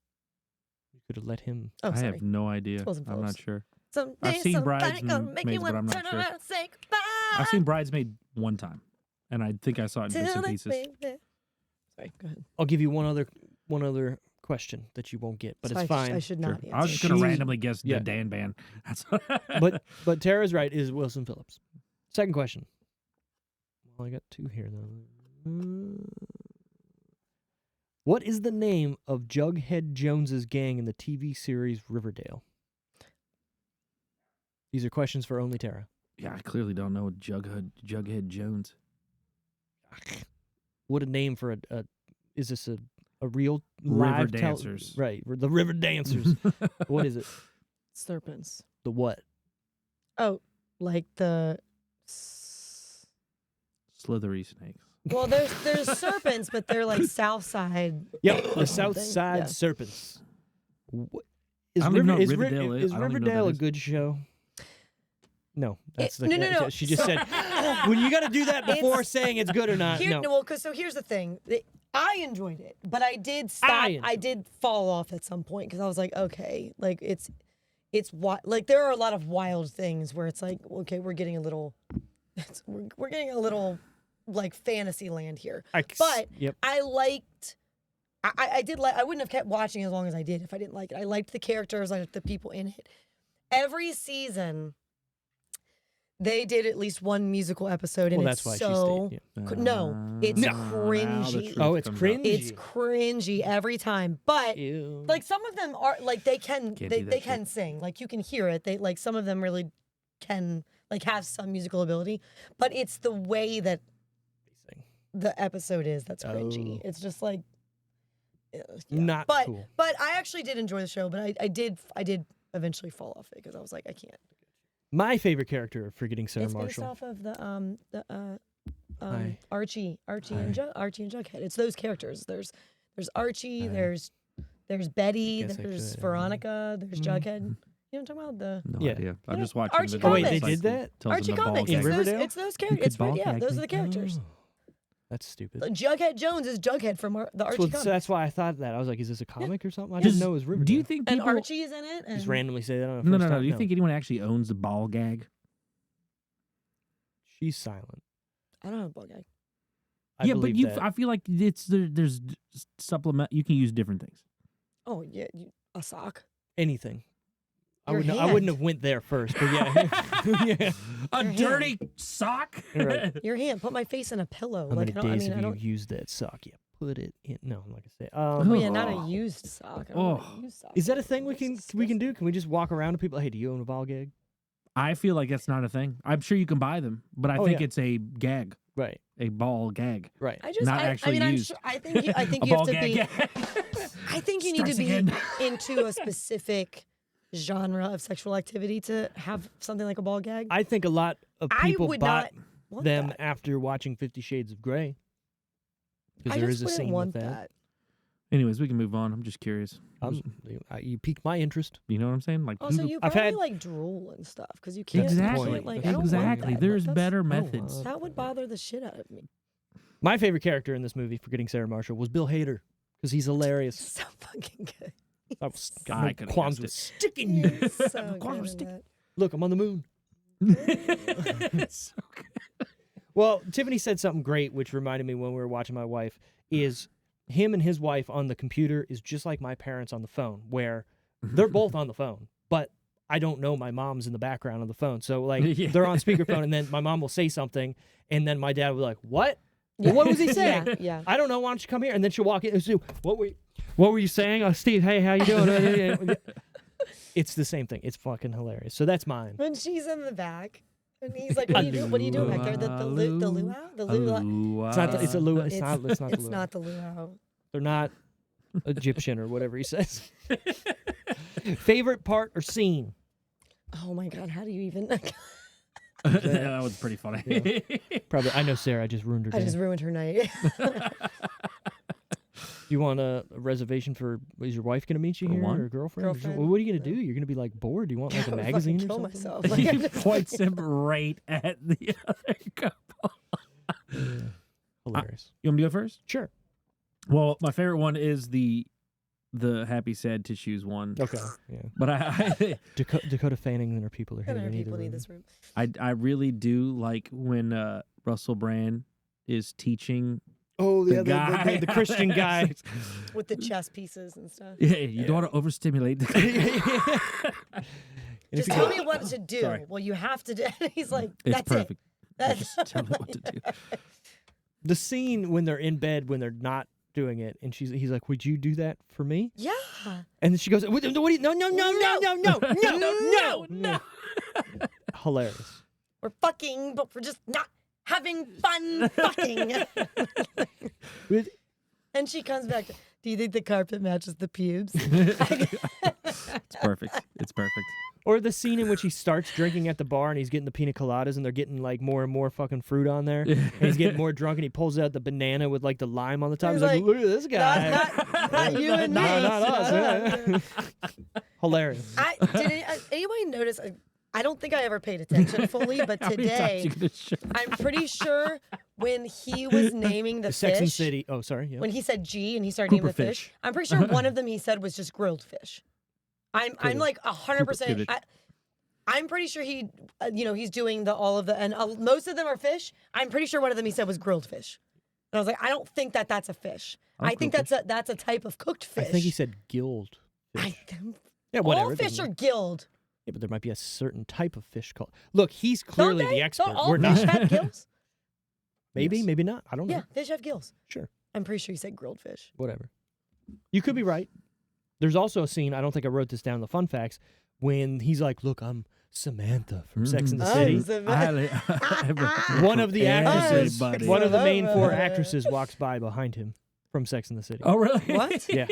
You could have let him.
Oh,
I
sorry.
have no idea.
I'm
not sure.
Someday
I've seen Bridesmaids,
make you
but I'm not
turn
sure.
around and say goodbye.
I've seen Bridesmaid one time, and I think I saw it in bits and pieces.
Sorry, go ahead.
I'll give you one other question that you won't get, but
So
it's fine.
I should not.
I was just gonna randomly guess the Dan band.
But Tara's right. Is Wilson Phillips. Second question. Well, I got two here though. What is the name of Jughead Jones's gang in the TV series Riverdale? These are questions for only Tara.
Yeah, I clearly don't know Jughead Jones.
What a name for a is this a real
River
live
Dancers?
Right, the River Dancers. What is it?
Serpents.
The what?
Oh, like the.
Slithery snakes.
Well, there's serpents, but they're like South Side.
Yep, the South Side Serpents. Is
I don't even know what Riverdale is. I don't even know what
Riverdale
that
a
is.
good show? No, that's
no.
She just said when you got to do that before saying it's good or not. No.
Well, so here's the thing. I enjoyed it, but I did stop. I did fall off at some point because I was like, okay, like it's like there are a lot of wild things where it's like, okay, we're getting a little like fantasy land here. But I liked. I did like. I wouldn't have kept watching as long as I did if I didn't like it. I liked the characters. I liked the people in it. Every season, they did at least one musical episode, and it's
that's why
so
she stayed.
no, it's cringy.
Oh, it's cringy.
It's cringy every time. But
Ew.
like some of them are like they can sing. Like you can hear it. They like some of them really can like have some musical ability. But it's the way that the episode is that's cringy. It's just like
not cool.
But I actually did enjoy the show. But I did eventually fall off it because I was like, I can't.
My favorite character, forgetting Sarah Marshall.
It's based off of the Archie and Jughead. It's those characters. There's Archie. There's Betty. There's Veronica. There's Jughead. You know what I'm talking about?
No idea. I'm just watching
Archie
the
Comics.
Wait, they did that?
Archie Comics.
In Riverdale?
It's those characters. Those are the characters.
Oh, that's stupid.
Jughead Jones is Jughead from the Archie Comics.
So that's why I thought that. I was like, is this a comic or something? I didn't know it was Riverdale.
Do you think people...
And Archie's in it?
Just randomly say that on a
No.
first time?
Do you think anyone actually owns the ball gag?
She's silent.
I don't have a ball gag.
I feel like there's supplement. You can use different things.
Oh yeah, a sock.
Anything. I
Your
wouldn't have went there first, but yeah.
A dirty sock.
Right.
Your hand. Put my face in a pillow.
How many days have you used that sock? Yeah, put it in. No, I'm not gonna say.
Oh yeah, not a used sock. I don't know what a used sock
is that a thing we can do? Can we just walk around to people? Hey, do you own a ball gag?
I feel like that's not a thing. I'm sure you can buy them, but I think it's a gag.
Right.
A ball gag.
Right.
I think you have to be. I think you need to be into a specific genre of sexual activity to have something like a ball gag.
I think a lot of people bought them
that.
after watching 50 Shades of Grey. Because
I
there
just
is a scene
want
with that.
Anyways, we can move on. I'm just curious.
You piqued my interest.
You know what I'm saying? Like,
so you probably like drool and stuff because you can't.
Exactly.
I don't want that.
There's better methods.
That would bother the shit out of me.
My favorite character in this movie, forgetting Sarah Marshall, was Bill Hader because he's hilarious.
So fucking good.
I was qualms with sticking you.
So good.
Look, I'm on the moon.
It's so good.
Well, Tiffany said something great, which reminded me when we were watching my wife, is him and his wife on the computer is just like my parents on the phone, where they're both on the phone, but I don't know my mom's in the background on the phone. So, like, they're on speakerphone, and then my mom will say something, and then my dad will be like, what? Yeah. Well, what was he saying?
Yeah.
I don't know. Why don't you come here? And then she'll walk in and say, what were you saying? Oh, Steve, hey, how you doing? It's the same thing. It's fucking hilarious. So that's mine.
When she's in the back, and he's like, what are you doing back there? The luau?
It's a luau. It's not the luau.
It's not the luau.
They're not Egyptian or whatever he says. Favorite part or scene?
Oh my God, how do you even...
That was pretty funny.
Yeah. Probably. I know Sarah. I just ruined her day.
I just ruined her night.
You want a reservation for? Is your wife going to meet you here, or girlfriend? Well, what are you going to do? You're going to be like bored. Do you want like a magazine or something?
Myself.
He points him right at the other couple.
Hilarious.
You want me to go first?
Sure.
Well, my favorite one is the happy sad tissues one.
Okay. Yeah.
But I
Dakota Fanning and her people are here.
People need this room.
I really do like when Russell Brand is teaching.
Oh,
the guy,
the Christian guy
with the chess pieces and stuff.
Yeah, you don't want to overstimulate the guy.
Just tell me what to do. Sorry. Well, you have to do. He's like, that's
perfect.
That's
just tell me what to do.
The scene when they're in bed when they're not doing it, and he's like, "Would you do that for me?"
Yeah.
And then she goes, "What do you? No." Hilarious.
We're fucking, but we're just not having fun fucking. And she comes back to, do you think the carpet matches the pubes?
It's perfect. It's perfect.
Or the scene in which he starts drinking at the bar and he's getting the pina coladas and they're getting like more and more fucking fruit on there. And he's getting more drunk and he pulls out the banana with like the lime on the top. He's like, look at this guy.
Not you and me.
Not us. Hilarious.
Did anybody notice? I don't think I ever paid attention fully, but today I'm pretty sure when he was naming the
Sex and
fish,
City. Oh, sorry. Yeah.
When he said G and he started naming the fish, I'm pretty sure one of them he said was just grilled fish. I'm like 100%. I'm pretty sure he, he's doing all of the, and most of them are fish. I'm pretty sure one of them he said was grilled fish. And I was like, I don't think that's a fish. I think that's a type of cooked fish.
I think he said gilled fish.
Yeah, whatever. All fish are gilled.
Yeah, but there might be a certain type of fish called. Look, he's clearly the expert.
Don't all fish have gills?
Maybe, maybe not. I don't know.
Yeah, fish have gills.
Sure.
I'm pretty sure he said grilled fish.
Whatever. You could be right. There's also a scene, I don't think I wrote this down in the fun facts, when he's like, look, I'm Samantha from Sex and the City. One of the actresses, one of the main 4 actresses walks by behind him from Sex and the City.
Oh, really?
What?
Yeah.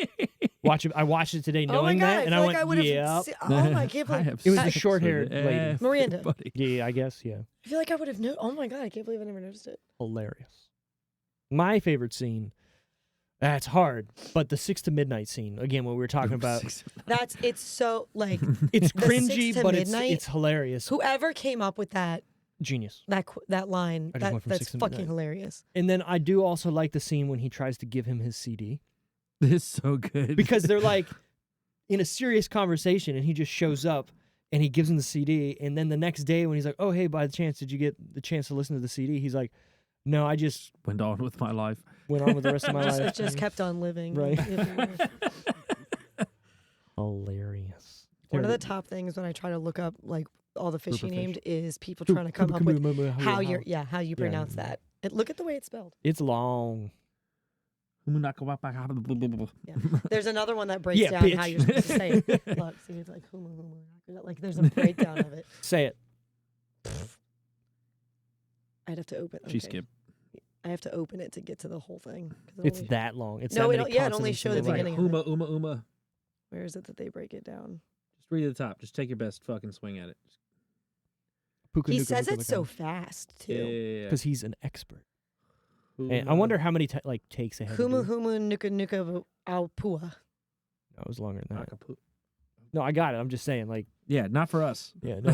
I watched it today knowing that, and I went, yeah.
I can't believe
it was the short-haired lady.
Miranda.
Yeah, I guess, yeah.
I feel like I would have known. Oh my God, I can't believe I never noticed it.
Hilarious. My favorite scene, that's hard, but the 6 to midnight scene, again, what we were talking about.
It's so, like.
It's cringy, but it's hilarious.
Whoever came up with that.
Genius.
That line, that's fucking hilarious.
And then I do also like the scene when he tries to give him his CD.
This is so good.
Because they're like in a serious conversation and he just shows up and he gives him the CD. And then the next day when he's like, oh, hey, by the chance, did you get the chance to listen to the CD? He's like, no, I just
went on with my life.
Went on with the rest of my life.
It just kept on living.
Right. Hilarious.
One of the top things when I try to look up like all the fish he named is people trying to come up with how you pronounce that. Look at the way it's spelled.
It's long.
Yeah. There's another one that breaks down how you're supposed to say it. Look, see, it's like there's a breakdown of it.
Say it.
I'd have to open.
She skipped.
I have to open it to get to the whole thing.
It's that long. It's
no,
that many
it only shows the beginning.
Uma.
Where is it that they break it down?
Just read the top. Just take your best fucking swing at it.
He says it so fast too.
Because he's an expert. And I wonder how many takes they have.
Humu nuka nuka aupua.
No, it was longer than that. No, I got it. I'm just saying,
yeah, not for us.
Yeah, no.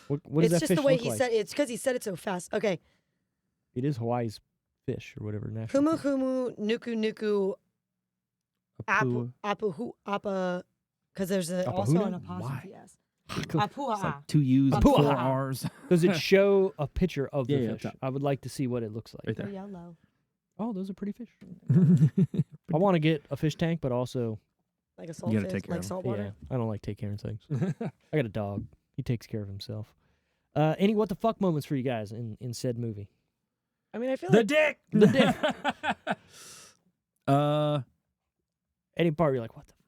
What does
it's
that
just
fish
the way
look
he
like?
said it. It's because he said it so fast. Okay.
It is Hawaii's fish or whatever.
Humu nuku nuku apuhu apa. Because there's also an apostrophe s. Apua.
It's like 2 U's and 4 R's.
Does it show a picture of the fish?
Top.
I would like to see what it looks like.
Right there.
They're yellow.
Oh, those are pretty fish. I want to get a fish tank, but also
like a saltfish,
take care
like
of 'em.
saltwater.
Yeah, I don't like take care of things. I got a dog. He takes care of himself. Any what the fuck moments for you guys in said movie?
I mean, I feel
the dick.
Any part you're like, what the fuck?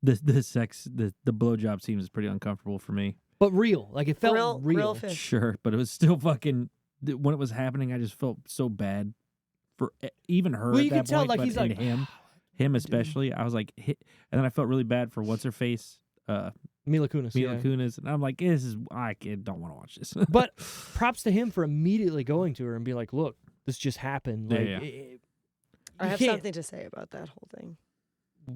The sex, the blowjob seems pretty uncomfortable for me.
But real, like it felt real.
Grill fish.
Sure, but it was still fucking. When it was happening, I just felt so bad for even her.
Well,
at
you
that
can tell,
point,
like
but
he's like
him especially. I was like, and then I felt really bad for what's her face,
Mila Kunis.
Kunis, and I'm like, I don't want to watch this.
But props to him for immediately going to her and be like, look, this just happened. Like,
I have something to say about that whole thing.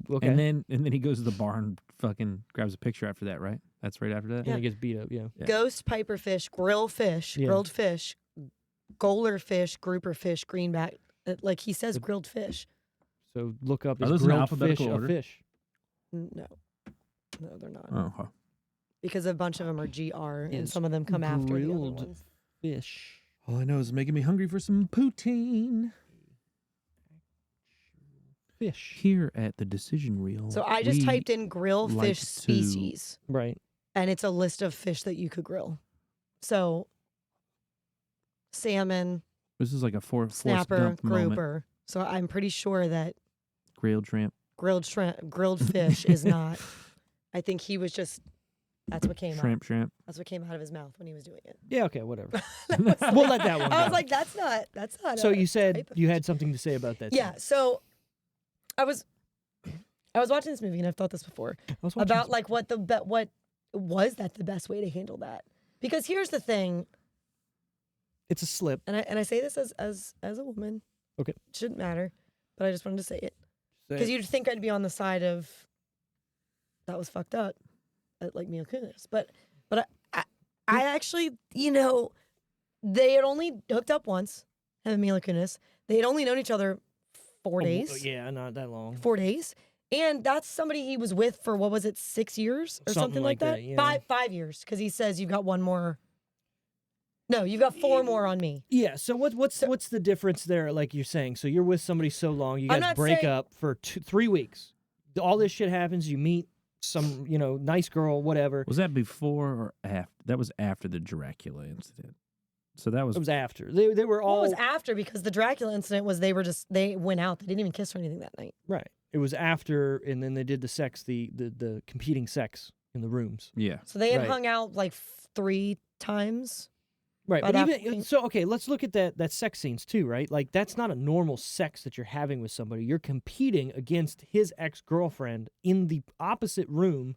Okay.
And then he goes to the bar and fucking grabs a picture after that, right? That's right after that.
And he gets beat up. Yeah.
Ghost piper fish, grilled fish, goaler fish, grouper fish, greenback. Like he says, grilled fish.
So look up
Are
is
those in
grilled
alphabetical
fish
order?
a fish?
No, they're not.
Oh, huh.
Because a bunch of them are GR, and some of them come after the other ones.
Fish.
All I know is making me hungry for some poutine.
Fish.
Here at the decision reel.
So I just typed in grill fish species.
Right.
And it's a list of fish that you could grill. So salmon.
This is like a
snapper, grouper. So I'm pretty sure that
grilled shrimp,
grilled fish is not. I think he was just. That's what came out.
Shrimp.
That's what came out of his mouth when he was doing it.
Yeah. Okay. Whatever. We'll let that one go.
I was like, that's not.
So you said you had something to say about that.
Yeah. So I was watching this movie and I've thought this before about like what was that the best way to handle that? Because here's the thing.
It's a slip.
And I say this as a woman.
Okay.
It shouldn't matter, but I just wanted to say it. Because you'd think I'd be on the side of that was fucked up, like Mila Kunis. But I actually, they had only hooked up once, him and Mila Kunis. They had only known each other 4 days.
Yeah, not that long.
4 days. And that's somebody he was with for, 6 years or something like that?
Yeah.
5 years, because he says you've got one more. No, you've got 4 more on me.
Yeah. So what's the difference there? Like you're saying, so you're with somebody so long, you guys break up for 3 weeks. All this shit happens. You meet some, nice girl, whatever.
Was that before or after? That was after the Dracula incident. So that was.
It was after. They were all.
Well, it was after because the Dracula incident was they went out. They didn't even kiss or anything that night.
Right. It was after, and then they did the sex, the competing sex in the rooms.
Yeah.
So they had hung out like 3 times.
Right, but even so, okay, let's look at that sex scenes too, right? Like that's not a normal sex that you're having with somebody. You're competing against his ex-girlfriend in the opposite room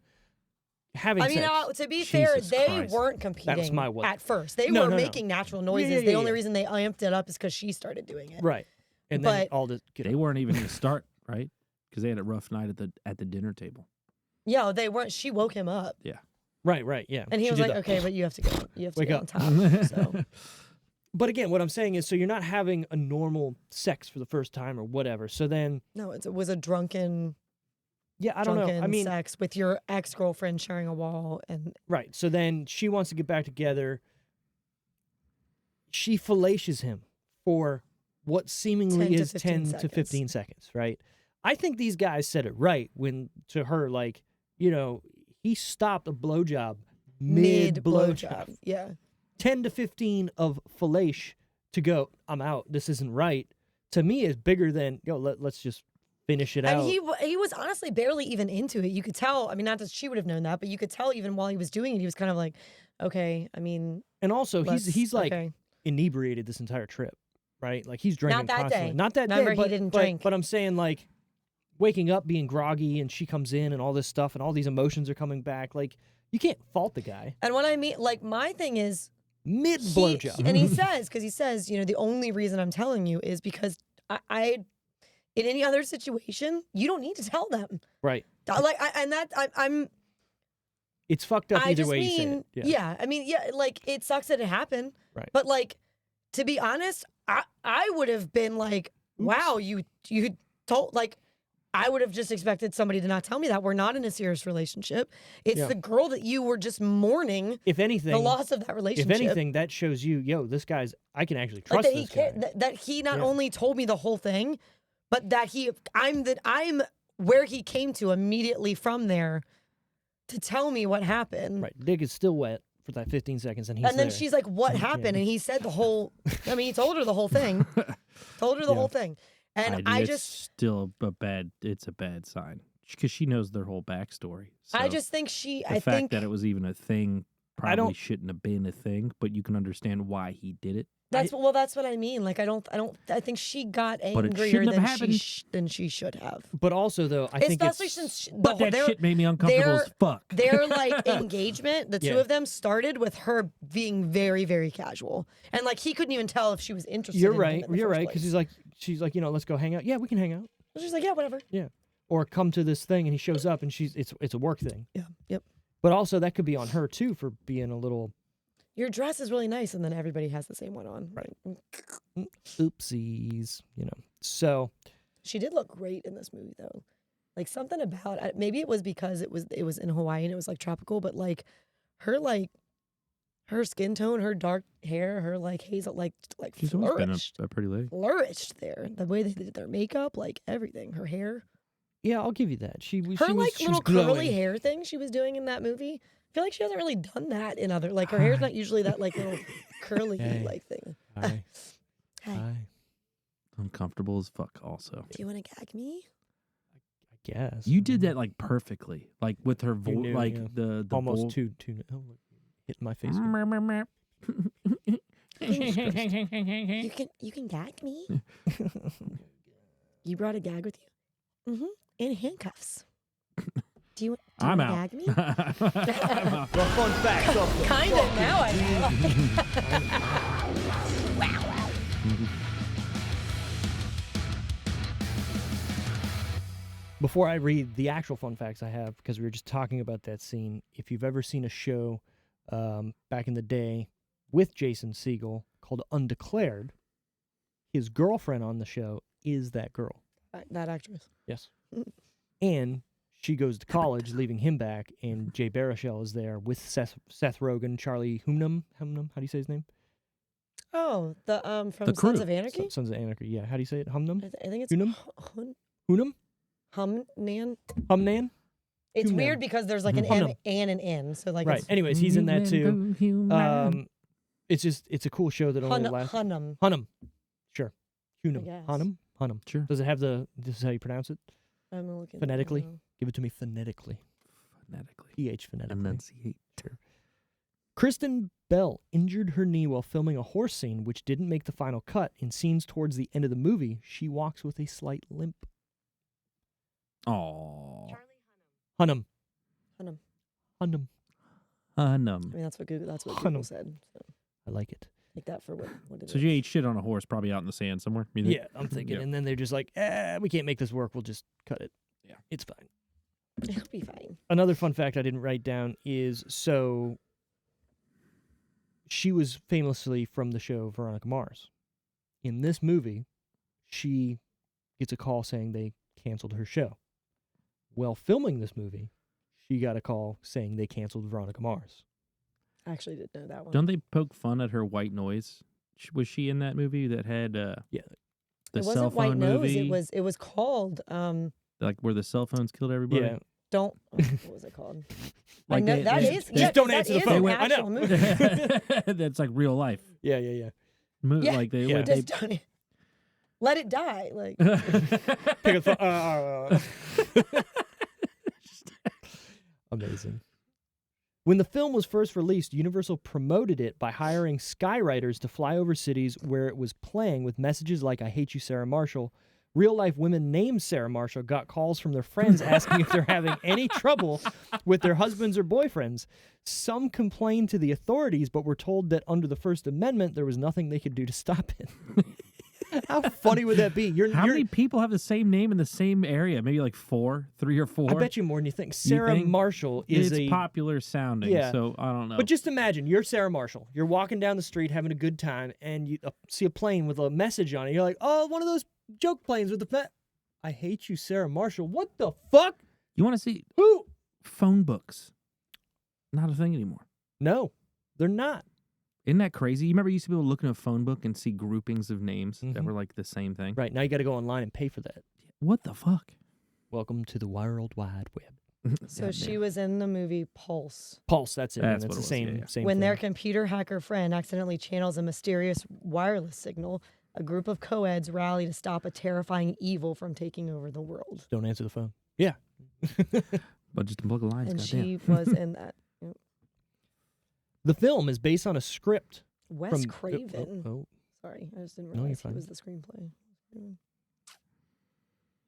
having sex.
To be fair, they weren't competing at first. They were making natural noises. The only reason they amped it up is because she started doing it.
Right, and then
they weren't even going to start, right? Because they had a rough night at the dinner table.
Yeah, they weren't. She woke him up.
Yeah.
Right, yeah.
And he was like, okay, but you have to go. You have to go on top. So.
But again, what I'm saying is, so you're not having a normal sex for the first time or whatever. So then.
No, it was a drunken.
Yeah, I don't know. I mean,
sex with your ex-girlfriend sharing a wall and.
Right. So then she wants to get back together. She fellacious him for what seemingly is 10 to 15 seconds, right? I think these guys said it right when to her, like, he stopped a blowjob mid-blowjob.
Yeah.
10 to 15 of fellation to go, I'm out. This isn't right. To me, is bigger than, let's just finish it out.
And he was honestly barely even into it. You could tell, I mean, not that she would have known that, but you could tell even while he was doing it, he was kind of like, okay, I mean.
And also, he's like inebriated this entire trip. right? Like he's drinking
Not that
constantly.
day.
Not that
Remember,
day.
he didn't drink.
But I'm saying like waking up being groggy and she comes in and all this stuff and all these emotions are coming back. Like you can't fault the guy.
And what I mean, like my thing is
mid blowjob.
And he says, you know, the only reason I'm telling you is because I in any other situation, you don't need to tell them.
Right.
Like I'm.
It's fucked up either way you say it.
Yeah. I mean, yeah, like it sucks that it happened.
Right.
But like, to be honest, I would have been like, wow, you told, like, I would have just expected somebody to not tell me that. We're not in a serious relationship. It's the girl that you were just mourning.
If anything,
the loss of that relationship.
If anything, that shows you, this guy's, I can actually trust this guy.
That he not only told me the whole thing, but that I'm where he came to immediately from there to tell me what happened.
Right. Dick is still wet for that 15 seconds and he's
And then
there.
she's like, what happened? And he said the whole, I mean, he told her the whole thing. Told her the whole thing. And
it's still it's a bad sign because she knows their whole backstory. So
I just think
the fact that it was even a thing probably shouldn't have been a thing, but you can understand why he did it.
That's what I mean. Like, I think she got angrier than she should have.
But also, though, I think
especially since
that shit made me uncomfortable as fuck.
Their like engagement, the two of them started with her being very, very casual, and like he couldn't even tell if she was interested.
You're
in
right.
him in the
You're
first
right.
place.
Because she's like, let's go hang out. Yeah, we can hang out.
She's like, yeah, whatever.
Yeah. Or come to this thing, and he shows up, and it's a work thing.
Yeah. Yep.
But also, that could be on her too for being a little.
Your dress is really nice, and then everybody has the same one on.
Right. Oopsies. So.
She did look great in this movie, though. Like something about it. Maybe it was because it was in Hawaii and it was like tropical, but like her skin tone, her dark hair, her like hazel, like
she's
flourished.
always been a pretty lady.
Flourished there. The way they did their makeup, like everything. Her hair.
Yeah, I'll give you that. She was
little
glowing.
curly hair thing she was doing in that movie. I feel like she hasn't really done that in other. Like her hair's not usually that like little curly like thing.
Hi.
Hi.
Uncomfortable as fuck. Also.
Do you want to gag me?
I guess
you did that like perfectly, like with her voice, like the
almost too hit my face.
You can gag me. You brought a gag with you. Mm-hmm. In handcuffs. Do you
I'm
want
out.
to gag me?
Well, fun fact.
Kind of now I know. Wow.
Before I read the actual fun facts I have, because we were just talking about that scene, if you've ever seen a show back in the day with Jason Segal called Undeclared, his girlfriend on the show is that girl.
That actress.
Yes. And she goes to college, leaving him back, and Jay Baruchel is there with Seth Rogen, Charlie Hunnam. How do you say his name?
Oh, from
the
Sons of Anarchy?
Sons of Anarchy, yeah. How do you say it? Humnam?
I think it's
Hunnam? Hunnam?
Humnan?
Humnan?
It's
Hunnam.
weird because there's like an M and an N. So like
right. Anyways, he's in that too. It's a cool show that only lasts. Hunnam. Sure. Hunnam.
Sure.
Does it have this is how you pronounce it?
I'm looking.
Phonetically? Give it to me phonetically.
Phonetically.
PH phonetically.
Enunciate.
Kristen Bell injured her knee while filming a horse scene, which didn't make the final cut. In scenes towards the end of the movie, she walks with a slight limp.
Oh.
Hunnam.
I
Hunnam.
mean, that's what Google said. So.
I like it.
Take that for what it is.
So you ate shit on a horse, probably out in the sand somewhere. You think?
Yeah, I'm thinking. And then they're just like, we can't make this work. We'll just cut it.
Yeah.
It's fine.
It'll be fine.
Another fun fact I didn't write down is, so she was famously from the show Veronica Mars. In this movie, she gets a call saying they canceled her show. While filming this movie, she got a call saying they canceled Veronica Mars.
I actually didn't know that one.
Don't they poke fun at her white noise? Was she in that movie that had the
it
cell
wasn't White
phone
Nose.
movie?
It was called
like where the cell phones killed everybody?
Yeah.
What was it called?
Like
just don't answer the phone. I know.
That's like real life.
Yeah.
Like they
just don't. Let it die. Like
pick up the phone. Amazing. When the film was first released, Universal promoted it by hiring skywriters to fly over cities where it was playing with messages like, I hate you, Sarah Marshall. Real-life women named Sarah Marshall got calls from their friends asking if they're having any trouble with their husbands or boyfriends. Some complained to the authorities, but were told that under the First Amendment, there was nothing they could do to stop it. How funny would that be?
How many people have the same name in the same area? Maybe like 3 or 4?
I bet you more than you think. Sarah Marshall is
it's popular sounding, so I don't know.
But just imagine, you're Sarah Marshall. You're walking down the street having a good time, and you see a plane with a message on it. You're like, oh, one of those joke planes with the I hate you, Sarah Marshall. What the fuck?
You want to see
who?
Phone books. Not a thing anymore.
No, they're not.
Isn't that crazy? You remember you used to be able to look in a phone book and see groupings of names that were like the same thing?
Right. Now you got to go online and pay for that.
What the fuck?
Welcome to the World Wide Web.
So she was in the movie Pulse.
Pulse, that's it.
That's
the
what
same
When
thing.
their computer hacker friend accidentally channels a mysterious wireless signal, a group of co-eds rally to stop a terrifying evil from taking over the world.
Don't answer the phone. Yeah.
But just unplug the lines,
And
goddamn.
she was in that. Yep.
The film is based on a script.
Wes Craven.
Oh.
Sorry, I just didn't
No, you're
realize he
fine.
was the screenplay.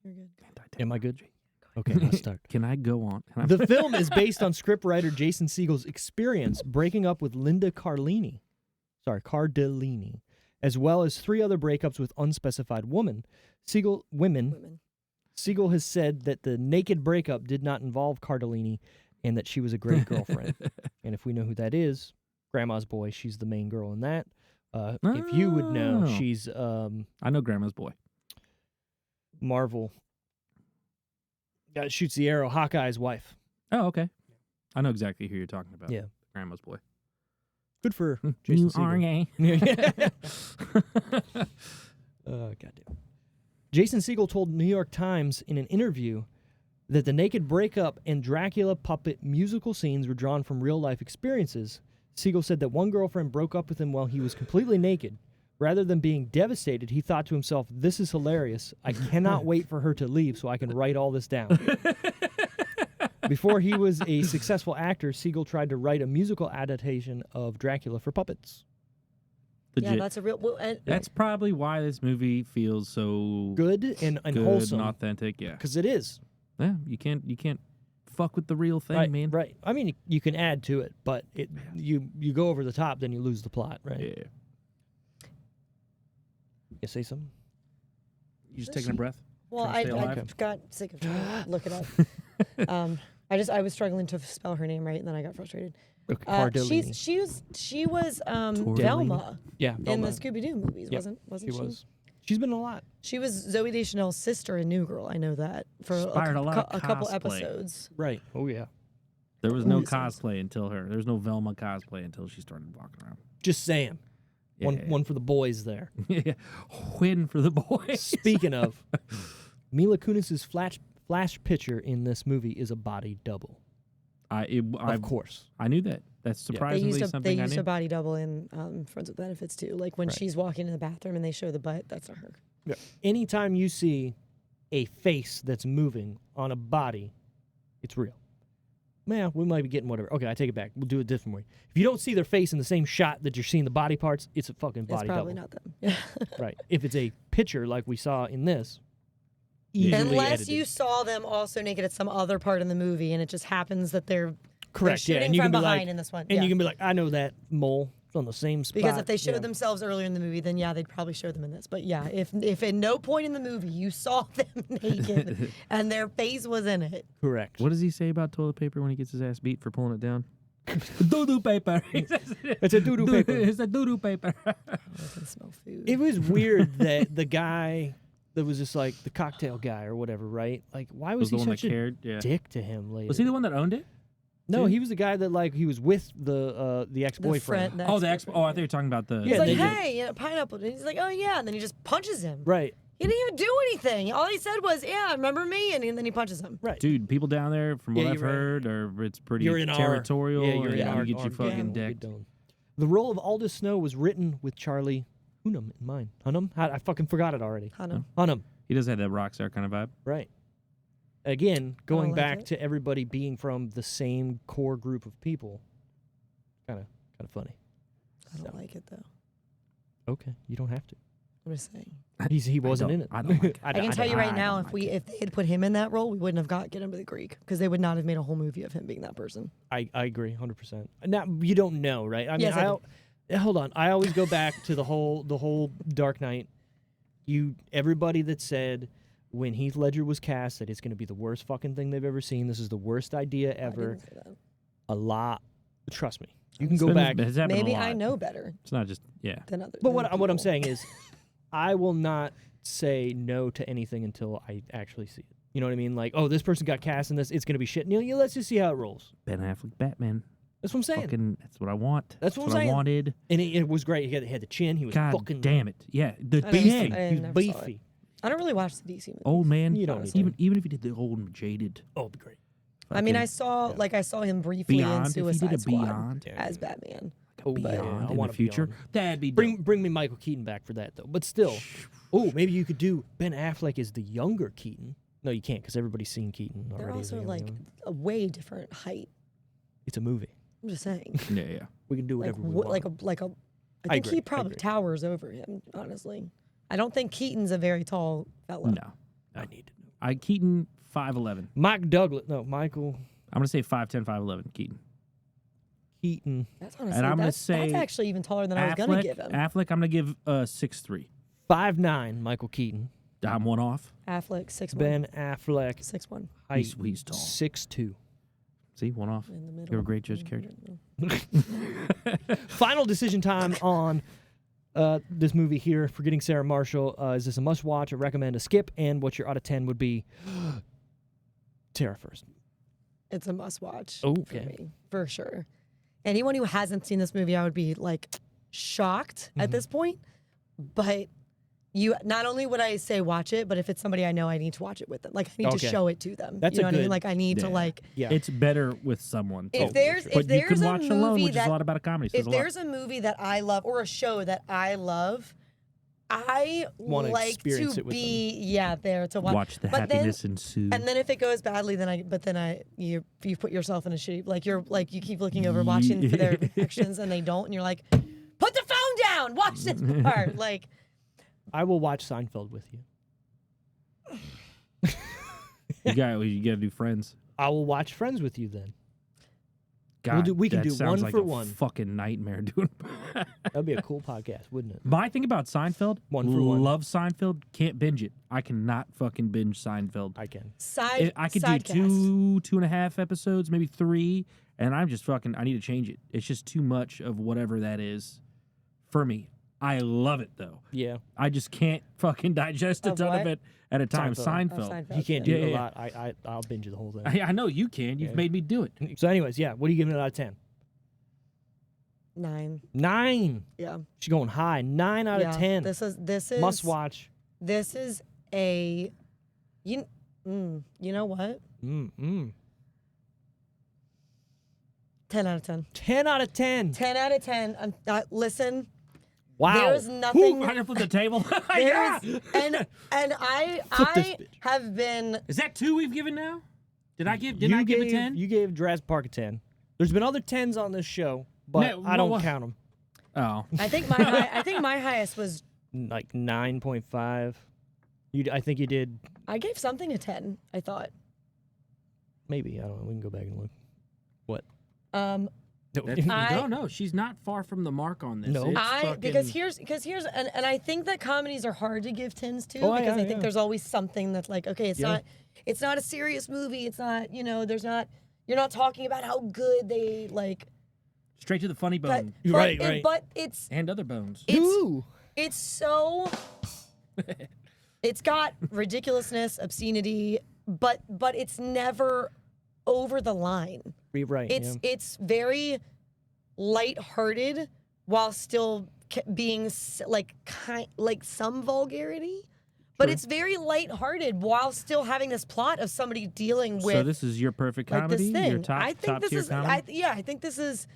You're good.
Am I good? Okay, let's start.
Can I go on?
The film is based on scriptwriter Jason Segal's experience breaking up with Linda Cardellini, as well as 3 other breakups with unspecified women. Segal has said that the naked breakup did not involve Cardellini and that she was a great girlfriend. And if we know who that is, Grandma's Boy, she's the main girl in that. If you would know, she's...
I know Grandma's Boy.
Marvel. Shoots the arrow, Hawkeye's wife.
Oh, okay. I know exactly who you're talking about.
Yeah.
Grandma's Boy.
Good for Jason Segal.
gay.
Goddamn. Jason Segal told New York Times in an interview that the naked breakup and Dracula puppet musical scenes were drawn from real-life experiences. Segal said that one girlfriend broke up with him while he was completely naked. Rather than being devastated, he thought to himself, this is hilarious. I cannot wait for her to leave so I can write all this down. Before he was a successful actor, Segal tried to write a musical adaptation of Dracula for puppets.
Legit.
Yeah, that's a real... Well,
That's probably why this movie feels so
Good and
good
wholesome.
and authentic. Yeah,
Because it is.
yeah. You can't fuck with the real thing,
Right,
man.
right. I mean, you can add to it, but you go over the top, then you lose the plot, right?
Yeah.
You say something?
You just taking a breath?
Well,
Trying to stay
I
alive?
got sick of trying to look it up. I was struggling to spell her name right, and then I got frustrated.
Okay, Cardellini.
She was Velma
Yeah,
in
Velma.
the Scooby-Doo movies,
Yep,
wasn't
She
she?
was. She's been in a lot.
She was Zoe Deschanel's sister in New Girl. I know that for
Inspired a lot of
a couple
cosplay.
episodes.
Right. Oh, yeah.
There was no
Ooh, sounds-
cosplay until her. There was no Velma cosplay until she started walking around.
Just saying.
Yeah.
One for the boys there.
Yeah. Win for the boys.
Speaking of, Mila Kunis's flash picture in this movie is a body double. Of course.
I knew that. That's surprisingly something
They
I
used
knew.
a body double in Friends with Benefits too. Like when
Right.
she's walking in the bathroom and they show the butt, that's not her.
Yeah. Anytime you see a face that's moving on a body, it's real. Man, we might be getting whatever. Okay, I take it back. We'll do it a different way. If you don't see their face in the same shot that you're seeing the body parts, it's a fucking
It's
body
probably
double.
not them. Yeah.
Right. If it's a picture like we saw in this, easily
Unless
edited.
you saw them also naked at some other part in the movie, and it just happens that they're
Correct.
They're
Yeah,
shooting
and you
from
can be
behind
like,
in this one.
and
yeah.
you can be like, I know that mole. It's on the same spot.
Because if they showed
yeah.
themselves earlier in the movie, then yeah, they'd probably show them in this. But yeah, if at no point in the movie you saw them naked and their face was in it.
Correct.
What does he say about toilet paper when he gets his ass beat for pulling it down? Doo-doo paper.
It's a doo-doo paper.
It's a doo-doo paper.
I can smell food.
It was weird that the guy that was just like the cocktail guy or whatever, right? Like, why was
the
he
one that
such a
cared? Yeah.
dick to him later?
Was he the one that owned it?
No,
too?
he was the guy that like he was with the ex-boyfriend.
friend,
Oh, the ex. Oh, I thought you were talking about the.
He's
Yeah,
like,
they did.
hey, you know, pineapple. And he's like, oh yeah, and then he just punches him.
Right.
He didn't even do anything. All he said was, yeah, remember me? And then he punches him.
Right.
Dude, people down there, from what
Yeah,
I've
you're right.
heard, or it's pretty
You're in
territorial.
Our, yeah, you're
and
in our
you get you fucking
gang.
decked.
The role of Aldous Snow was written with Charlie Hunnam in mind. Hunnam? I fucking forgot it already.
Hunnam.
Hunnam.
He does have that rock star kind of vibe.
Right. Again, going
like
back
it.
to everybody being from the same core group of people, kind of funny.
I don't like it though.
Okay, you don't have to.
I'm just saying.
He wasn't in it.
I don't like it.
I can tell you right now,
don't
if
like
they had put him in that role, we wouldn't have got Get Him to the Greek because they would not have made a whole movie of him being that person.
I agree 100%. Now you don't know, right? I mean,
Yes, I do.
hold on. I always go back to the whole Dark Knight. Everybody that said when Heath Ledger was cast that it's going to be the worst fucking thing they've ever seen. This is the worst idea ever.
I didn't say that.
A lot. Trust me. You can go
It's
back.
been- it's happened a
Maybe
lot.
I know better
It's not just
than others.
But what I'm saying is, I will not say no to anything until I actually see it. You know what I mean? Like, oh, this person got cast in this. It's going to be shit. Let's just see how it rolls.
Ben Affleck Batman.
That's what I'm saying.
Fucking, that's what I want.
That's what I'm saying.
I wanted.
And it was great. He had the chin. He was
God
fucking
damn it. Yeah, the
I didn't-
chin.
I
He was
never saw it.
beefy.
I don't really watch the DC movies.
Old man.
You don't need
even if he did the old jaded.
Oh, it'd be great.
I mean,
fucking
I saw him briefly
Beyond.
in
If he
Suicide
did a
Squad
Beyond.
as Batman.
Oh,
Beyond
yeah, I
in
want
the
a
future.
Beyond.
That'd be
Bring me Michael Keaton back for that though. But still, oh, maybe you could do Ben Affleck as the younger Keaton. No, you can't because everybody's seen Keaton already.
They're
as
also
a young
like
one.
a way different height.
It's a movie.
I'm just saying.
Yeah.
We can do
like
whatever we want.
I think
agree,
he
I
probably
agree.
towers over him. Honestly, I don't think Keaton's a very tall fella.
No.
I need to know.
Keaton 5'11".
Michael
I'm gonna say 5'10", 5'11", Keaton.
Keaton.
That's honestly.
And I'm gonna
that's
say
actually even taller than I was gonna give him.
Affleck, I'm gonna give 6'3".
5'9", Michael Keaton.
I'm one off.
Affleck 6'1".
Ben Affleck.
6'1".
Height,
He's tall.
6'2".
See, one off.
In the middle.
You're a great judge character.
Final decision time on this movie here. Forgetting Sarah Marshall. Is this a must-watch, a recommend, a skip, and what your out of 10 would be? Tara first.
It's a must-watch.
Oh,
For
okay.
me, for sure. Anyone who hasn't seen this movie, I would be like shocked at this point. But not only would I say watch it, but if it's somebody I know, I need to watch it with them. Like I need
Okay.
to show it to them.
That's
you know
a
what I mean?
good-
Like I need to
Yeah.
like.
Yeah.
It's better with someone.
If
too.
there's
but
if there's
you can
a
watch
movie
alone, which
that
is a lot about a comedy. So
if there's a movie that I love or a show that I love, I
Wanna
like
experience
to
it with
be there to watch.
watch the
but
happiness ensue.
And then if it goes badly, then you put yourself in a shitty you keep looking over watching for their actions and they don't, and you're like, put the phone down, watch this part. Like
I will watch Seinfeld with you.
you got to do Friends.
I will watch Friends with you then.
God,
we can
that
do
sounds
one
like
for
a
one.
Fucking nightmare doing.
That'd be a cool podcast, wouldn't it?
My thing about Seinfeld,
One for one.
love Seinfeld, can't binge it. I cannot fucking binge Seinfeld.
I can.
I could do
sidecast.
2.5 episodes, maybe 3, and I'm just I need to change it. It's just too much of whatever that is for me. I love it though.
Yeah.
I just can't fucking digest a
Of
ton
what?
of it at a time.
Seinfeld.
Seinfeld.
You can't do
Yeah,
it a
yeah.
lot. I'll binge the whole thing.
I know you can. You've made me do it.
So anyways, yeah. What are you giving it out of 10?
9.
9.
Yeah.
She's going high. 9 out
Yeah.
of 10.
This is
Must watch.
This is a you know what?
10
10 out of 10.
10 out of 10.
10 out of 10. Listen,
Wow.
there's nothing.
Ooh, right up with the table.
There's,
Yeah.
and I
Flip this bitch.
have been.
Is that 2 we've given now? Did I give? Did
You
I give
gave-
a 10?
You gave Jurassic Park a 10. There's been other 10s on this show, but
No,
I don't
well,
count them.
Oh,
I think my highest was.
Like 9.5. I think you did.
I gave something a 10. I thought.
Maybe. I don't know. We can go back and look. What?
Um,
no, she's not far from the mark on this.
No.
It's
because
fucking-
here's and I think that comedies are hard to give 10s to
Oh,
because
yeah,
I think
yeah.
there's always something that's like, okay, it's not a serious movie. It's not, you're not talking about how good they like.
straight to the funny bone
Right.
But it's
and other bones.
Ooh.
it's so. It's got ridiculousness, obscenity, but it's never over the line.
Right.
It's very lighthearted while still being like some vulgarity, but it's very lighthearted while still having this plot of somebody dealing with
So this is your perfect
like
comedy.
this thing.
Your top
I think
top
this
tier
is
comedy.
I think this is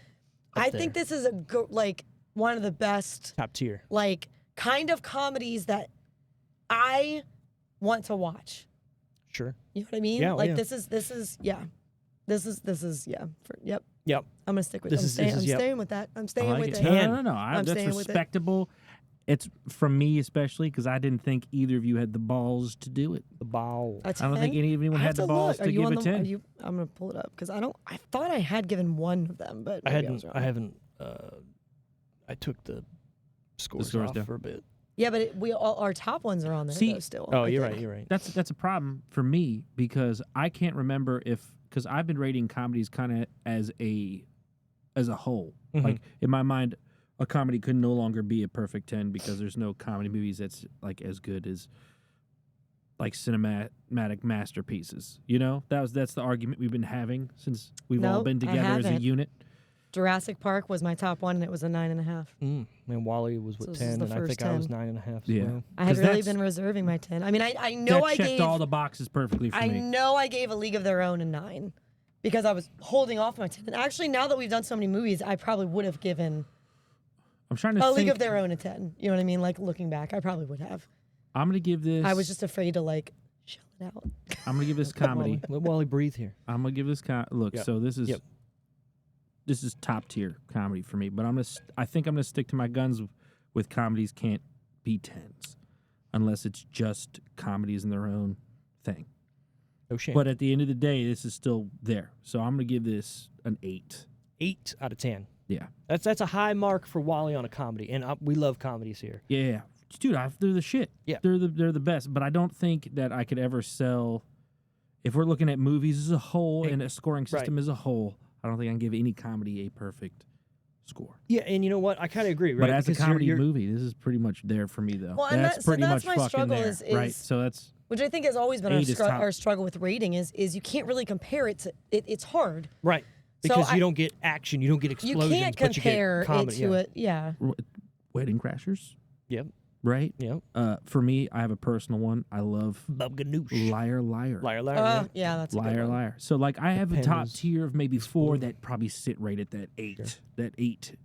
Up
I think this is like one of the best
Top tier.
like kind of comedies that I want to watch.
Sure.
You know what I mean?
Yeah,
like
yeah.
this is yeah. This is yeah.
Yep.
I'm gonna stick with. I'm staying with that. I'm staying with it.
No.
I'm
That's
staying with it.
respectable. It's from me especially because I didn't think either of you had the balls to do it.
The ball.
A 10?
I don't think anyone had the balls to give a 10.
I'm gonna pull it up because I thought I had given one of them, but
I
maybe was
hadn't.
wrong.
I haven't. I took the scores off
down
for a bit.
Yeah, but our top ones are on there though, still.
Oh,
I
you're
think.
right. You're right.
That's a problem for me because I can't remember because I've been rating comedies kind of as a whole.
Mhm.
Like in my mind, a comedy could no longer be a perfect 10 because there's no comedy movies that's like as good as like cinematic masterpieces. You know, that's the argument we've been having since we've all been together as a unit.
Jurassic Park was my top one, and it was a 9.5.
And Wally was with 10, and I think
10.
I was 9.5.
Yeah.
Well.
I had really been reserving my 10. I mean, I know
that
I
checked
gave
all the boxes perfectly for me.
I know I gave A League of Their Own a 9 because I was holding off my 10. And actually, now that we've done so many movies, I probably would have given
I'm trying to
A
think.
League of Their Own a 10. You know what I mean? Like looking back, I probably would have.
I'm gonna give this.
I was just afraid to like shell it out.
I'm gonna give this comedy.
Let Wally breathe here.
I'm gonna give this look.
Yep.
So this is
Yep.
this is top tier comedy for me. But I think I'm gonna stick to my guns with comedies can't be 10s unless it's just comedies in their own thing.
No shame.
But at the end of the day, this is still there. So I'm gonna give this an 8.
8 out of 10.
Yeah.
That's a high mark for Wally on a comedy, and we love comedies here.
Yeah. Dude, they're the shit.
Yeah.
They're the best. But I don't think that I could ever sell. If we're looking at movies as a whole and a scoring system as a whole, I don't think I can give any comedy a perfect score.
Yeah, and you know what? I kind of agree, right?
But as a
Because
comedy movie, this is pretty much there for me, though.
Well, and
that's pretty
that's
much
my
fucking
struggle
there,
is
right? So that's
which I think has always been
8 is top.
our struggle with rating is you can't really compare it to it's hard.
Right.
So
Because you don't get action, you don't get
You
explosions,
can't
but you
compare
get comedy.
it to it. Yeah.
Wedding Crashers,
Yep.
right?
Yep.
For me, I have a personal one. I love
Bub Ganoush.
Liar, Liar.
Liar, liar.
Yeah, that's a good
Liar,
one.
Liar. So, like, I have a top
Depends.
tier of maybe 4 that probably sit right at that 8.
Sure.
That 8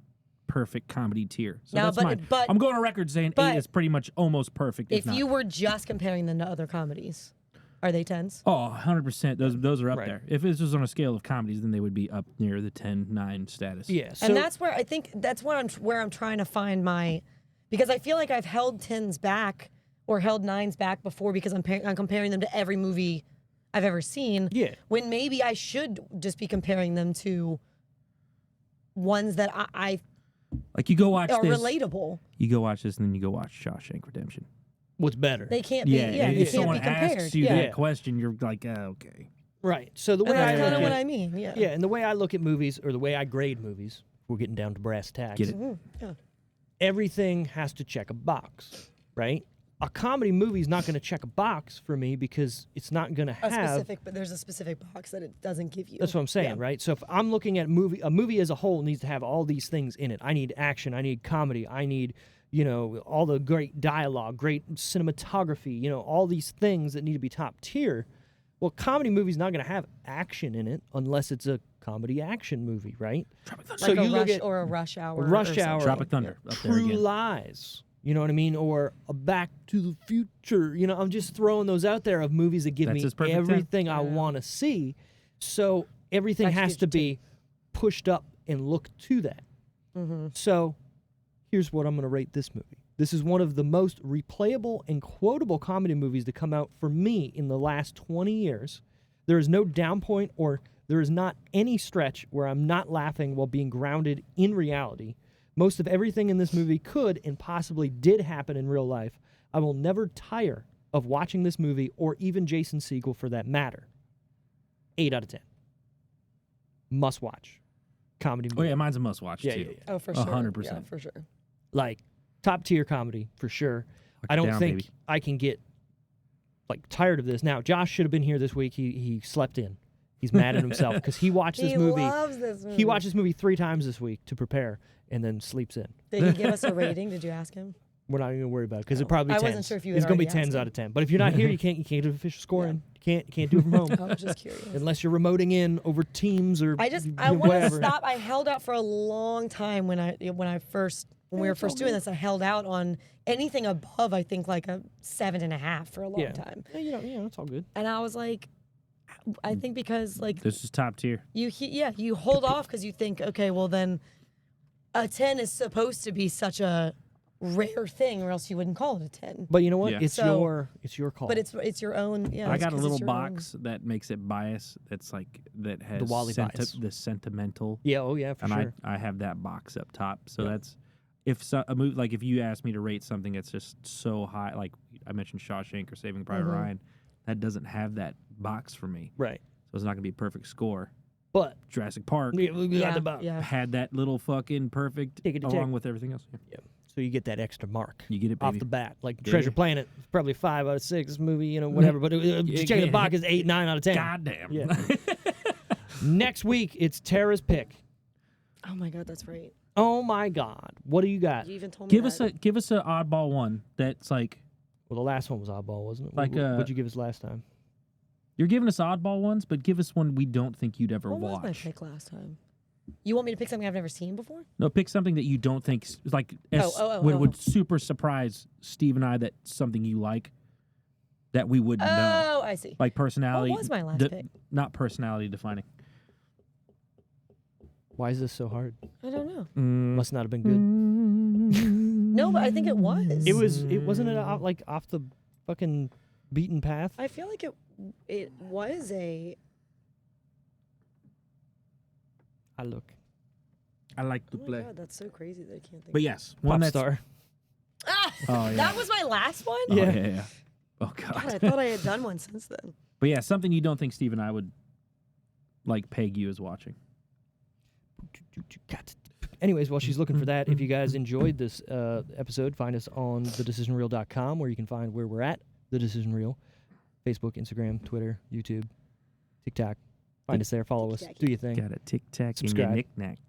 perfect comedy tier. So
Now,
that's mine.
but
I'm going on record saying 8 is pretty much almost perfect.
if
not.
you were just comparing them to other comedies, are they 10s?
Oh, 100%. Those are up
Right.
there. If this was on a scale of comedies, then they would be up near the 10-9 status.
Yeah. So,
And that's where I think where I'm trying to find my, because I feel like I've held 10s back or held 9s back before because I'm comparing them to every movie I've ever seen.
Yeah.
When maybe I should just be comparing them to ones that I
Like, you go watch
are
this.
relatable.
You go watch this, and then you go watch Shawshank Redemption.
what's better?
They can't be. Yeah, they
if
can't
someone
be compared.
asks you
yeah.
that question, you're like, okay.
Right. So the way
And that's
I
kind
look
of what
at
I mean. Yeah.
yeah, and the way I look at movies or the way I grade movies, we're getting down to brass tacks.
Get it?
Yeah.
Everything has to check a box, right? A comedy movie is not going to check a box for me because it's not going to have
But there's a specific box that it doesn't give you.
That's what I'm saying,
Yeah.
right? So if I'm looking at a movie as a whole needs to have all these things in it. I need action, I need comedy, I need, all the great dialogue, great cinematography, all these things that need to be top tier. Well, comedy movie's not going to have action in it unless it's a comedy action movie, right? So
Like
you
a
look
Rush
at
or a Rush Hour.
Rush
or something.
Hour.
Tropic Thunder. Up there
True
again.
Lies. You know what I mean? Or a Back to the Future. I'm just throwing those out there of movies that give
That's
me
his perfect 10.
everything I want to see. So everything
Back to the
has to be pushed up and look to that.
Mm-hmm.
So here's what I'm going to rate this movie. This is one of the most replayable and quotable comedy movies to come out for me in the last 20 years. There is no down point or there is not any stretch where I'm not laughing while being grounded in reality. Most of everything in this movie could and possibly did happen in real life. I will never tire of watching this movie or even Jason Segal for that matter. 8 out of 10. Must watch. Comedy movie.
Oh, yeah, mine's a must watch,
Yeah,
too.
yeah, yeah.
Oh, for sure.
100%.
Yeah, for sure.
Like top tier comedy for sure.
Lock
I
it
don't
down,
think
baby.
I can get tired of this. Now, Josh should have been here this week. He slept in. He's mad at himself because he watched this
He
movie.
loves this movie.
He watched this movie 3 times this week to prepare and then sleeps in.
Did he give us a rating? Did you ask him?
We're not even gonna worry about it because it probably
I
10s.
wasn't sure if you had
It's gonna be
already asked
10s
him.
out of 10. But if you're not here, you can't do official scoring. You can't do it from home
I was just curious.
unless you're remoting in over Teams or
I want to
whatever.
stop. I held out for a long time when I first when we were first doing this, I held out on anything above, I think, like a 7.5 for a long time.
Yeah, it's all good.
And I was like, I think because like
this is top tier.
You hold off because you think, okay, well then a 10 is supposed to be such a rare thing, or else you wouldn't call it a 10.
But you know what?
Yeah.
It's your call.
But it's your own. Yeah,
I got a little box that makes it bias. That's like that has
the Wally bias.
The sentimental.
Yeah. Oh yeah, for
and
sure.
I have that box up top. So that's if a movie, like if you ask me to rate something that's just so high, like I mentioned Shawshank or Saving Private Ryan, that doesn't have that box for me.
Right.
So it's not gonna be a perfect score.
But
Jurassic Park had that little fucking perfect along with everything else.
Yeah. So you get that extra mark.
You get it, baby.
Off the bat. Like Treasure Planet, it's probably 5 out of 6 movie, whatever. But check the box is 8, 9 out of 10.
Goddamn.
Yeah. Next week, it's Tara's pick.
Oh my God, that's right.
Oh my God, what do you got?
You even told me
give us an oddball one that's like.
Well, the last one was oddball, wasn't it?
Like
what'd you give us last time?
You're giving us oddball ones, but give us one we don't think you'd ever
watch.
watch.
What was my pick last time? You want me to pick something I've never seen before?
No, pick something that you don't think would super surprise Steve and I. That something you like that we wouldn't know.
Oh, I see.
Like personality.
What was my last pick?
Not personality defining.
Why is this so hard?
I don't know.
Must not have been good.
No, but I think it was.
It wasn't off the fucking beaten path.
I feel like it was a.
I
like to play.
God, that's so crazy that I can't think.
But yes,
Pop star.
Ah, that was my last one.
Yeah.
Yeah. Oh God.
I thought I had done one since then.
But yeah, something you don't think Steve and I would like peg you as watching.
Anyways, while she's looking for that, if you guys enjoyed this episode, find us on thedecisionreel.com, where you can find where we're at, The Decision Reel. Facebook, Instagram, Twitter, YouTube, TikTok. Find us there. Follow us. Do your thing.
Got a tic-tac in
Subscribe.
your knick-knack.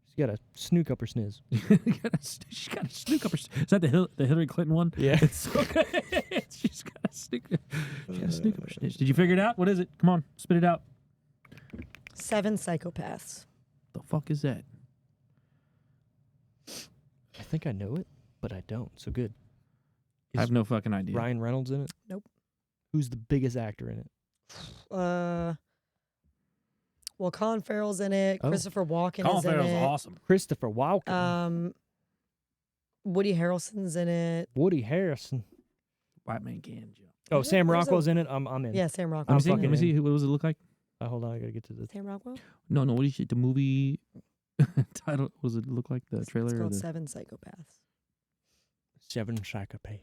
She's got a snook up her sniz.
She's got a snook up her. Is that the Hillary Clinton one?
Yeah.
It's so good. She's got a snook. She got a snook up her sniz. Did you figure it out? What is it? Come on, spit it out.
7 psychopaths.
The fuck is that?
I think I know it, but I don't. So good.
I have no fucking idea.
Ryan Reynolds in it?
Nope.
Who's the biggest actor in it?
Well, Colin Farrell's in it.
Oh.
Christopher Walken
Colin
is in
Farrell's
it.
awesome.
Christopher Walken.
Woody Harrelson's in it.
Woody Harrelson.
White man can jump.
Oh,
There's
Sam
a-
Rockwell's in it. I'm in.
Yeah, Sam Rockwell.
Let me see. What does it look like?
Hold on, I gotta get to this.
Sam Rockwell?
No. What is it? The movie title? What does it look like? The trailer?
It's
or
called
the...
7 Psychopaths.
7 Psychopaths.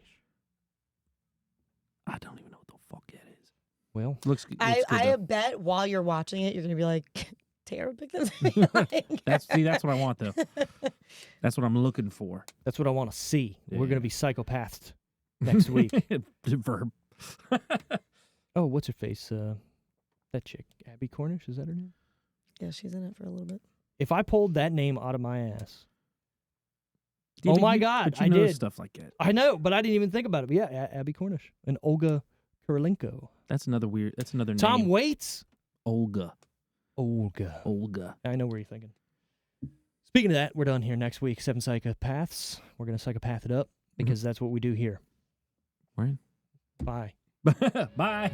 I don't even know what the fuck it is.
Well,
looks good.
I bet while you're watching it, you're gonna be like, Tara picked this movie.
That's what I want though. That's what I'm looking for.
that's what I want to see. We're
Yeah.
gonna be psychopaths next week.
Verb.
Oh, what's her face? That chick, Abby Cornish, is that her name?
Yeah, she's in it for a little bit.
If I pulled that name out of my ass,
Yeah,
oh
but
my
you-
God,
but you
I
know
did.
stuff like that.
I know, but I didn't even think about it. But yeah, Abby Cornish and Olga Kurylenko.
That's another weird. That's another
Tom
name.
Waits.
Olga.
Olga. I know where you're thinking. Speaking of that, we're done here next week. 7 Psychopaths. We're gonna psychopath it up because that's what we do here.
Right.
Bye.
Bye.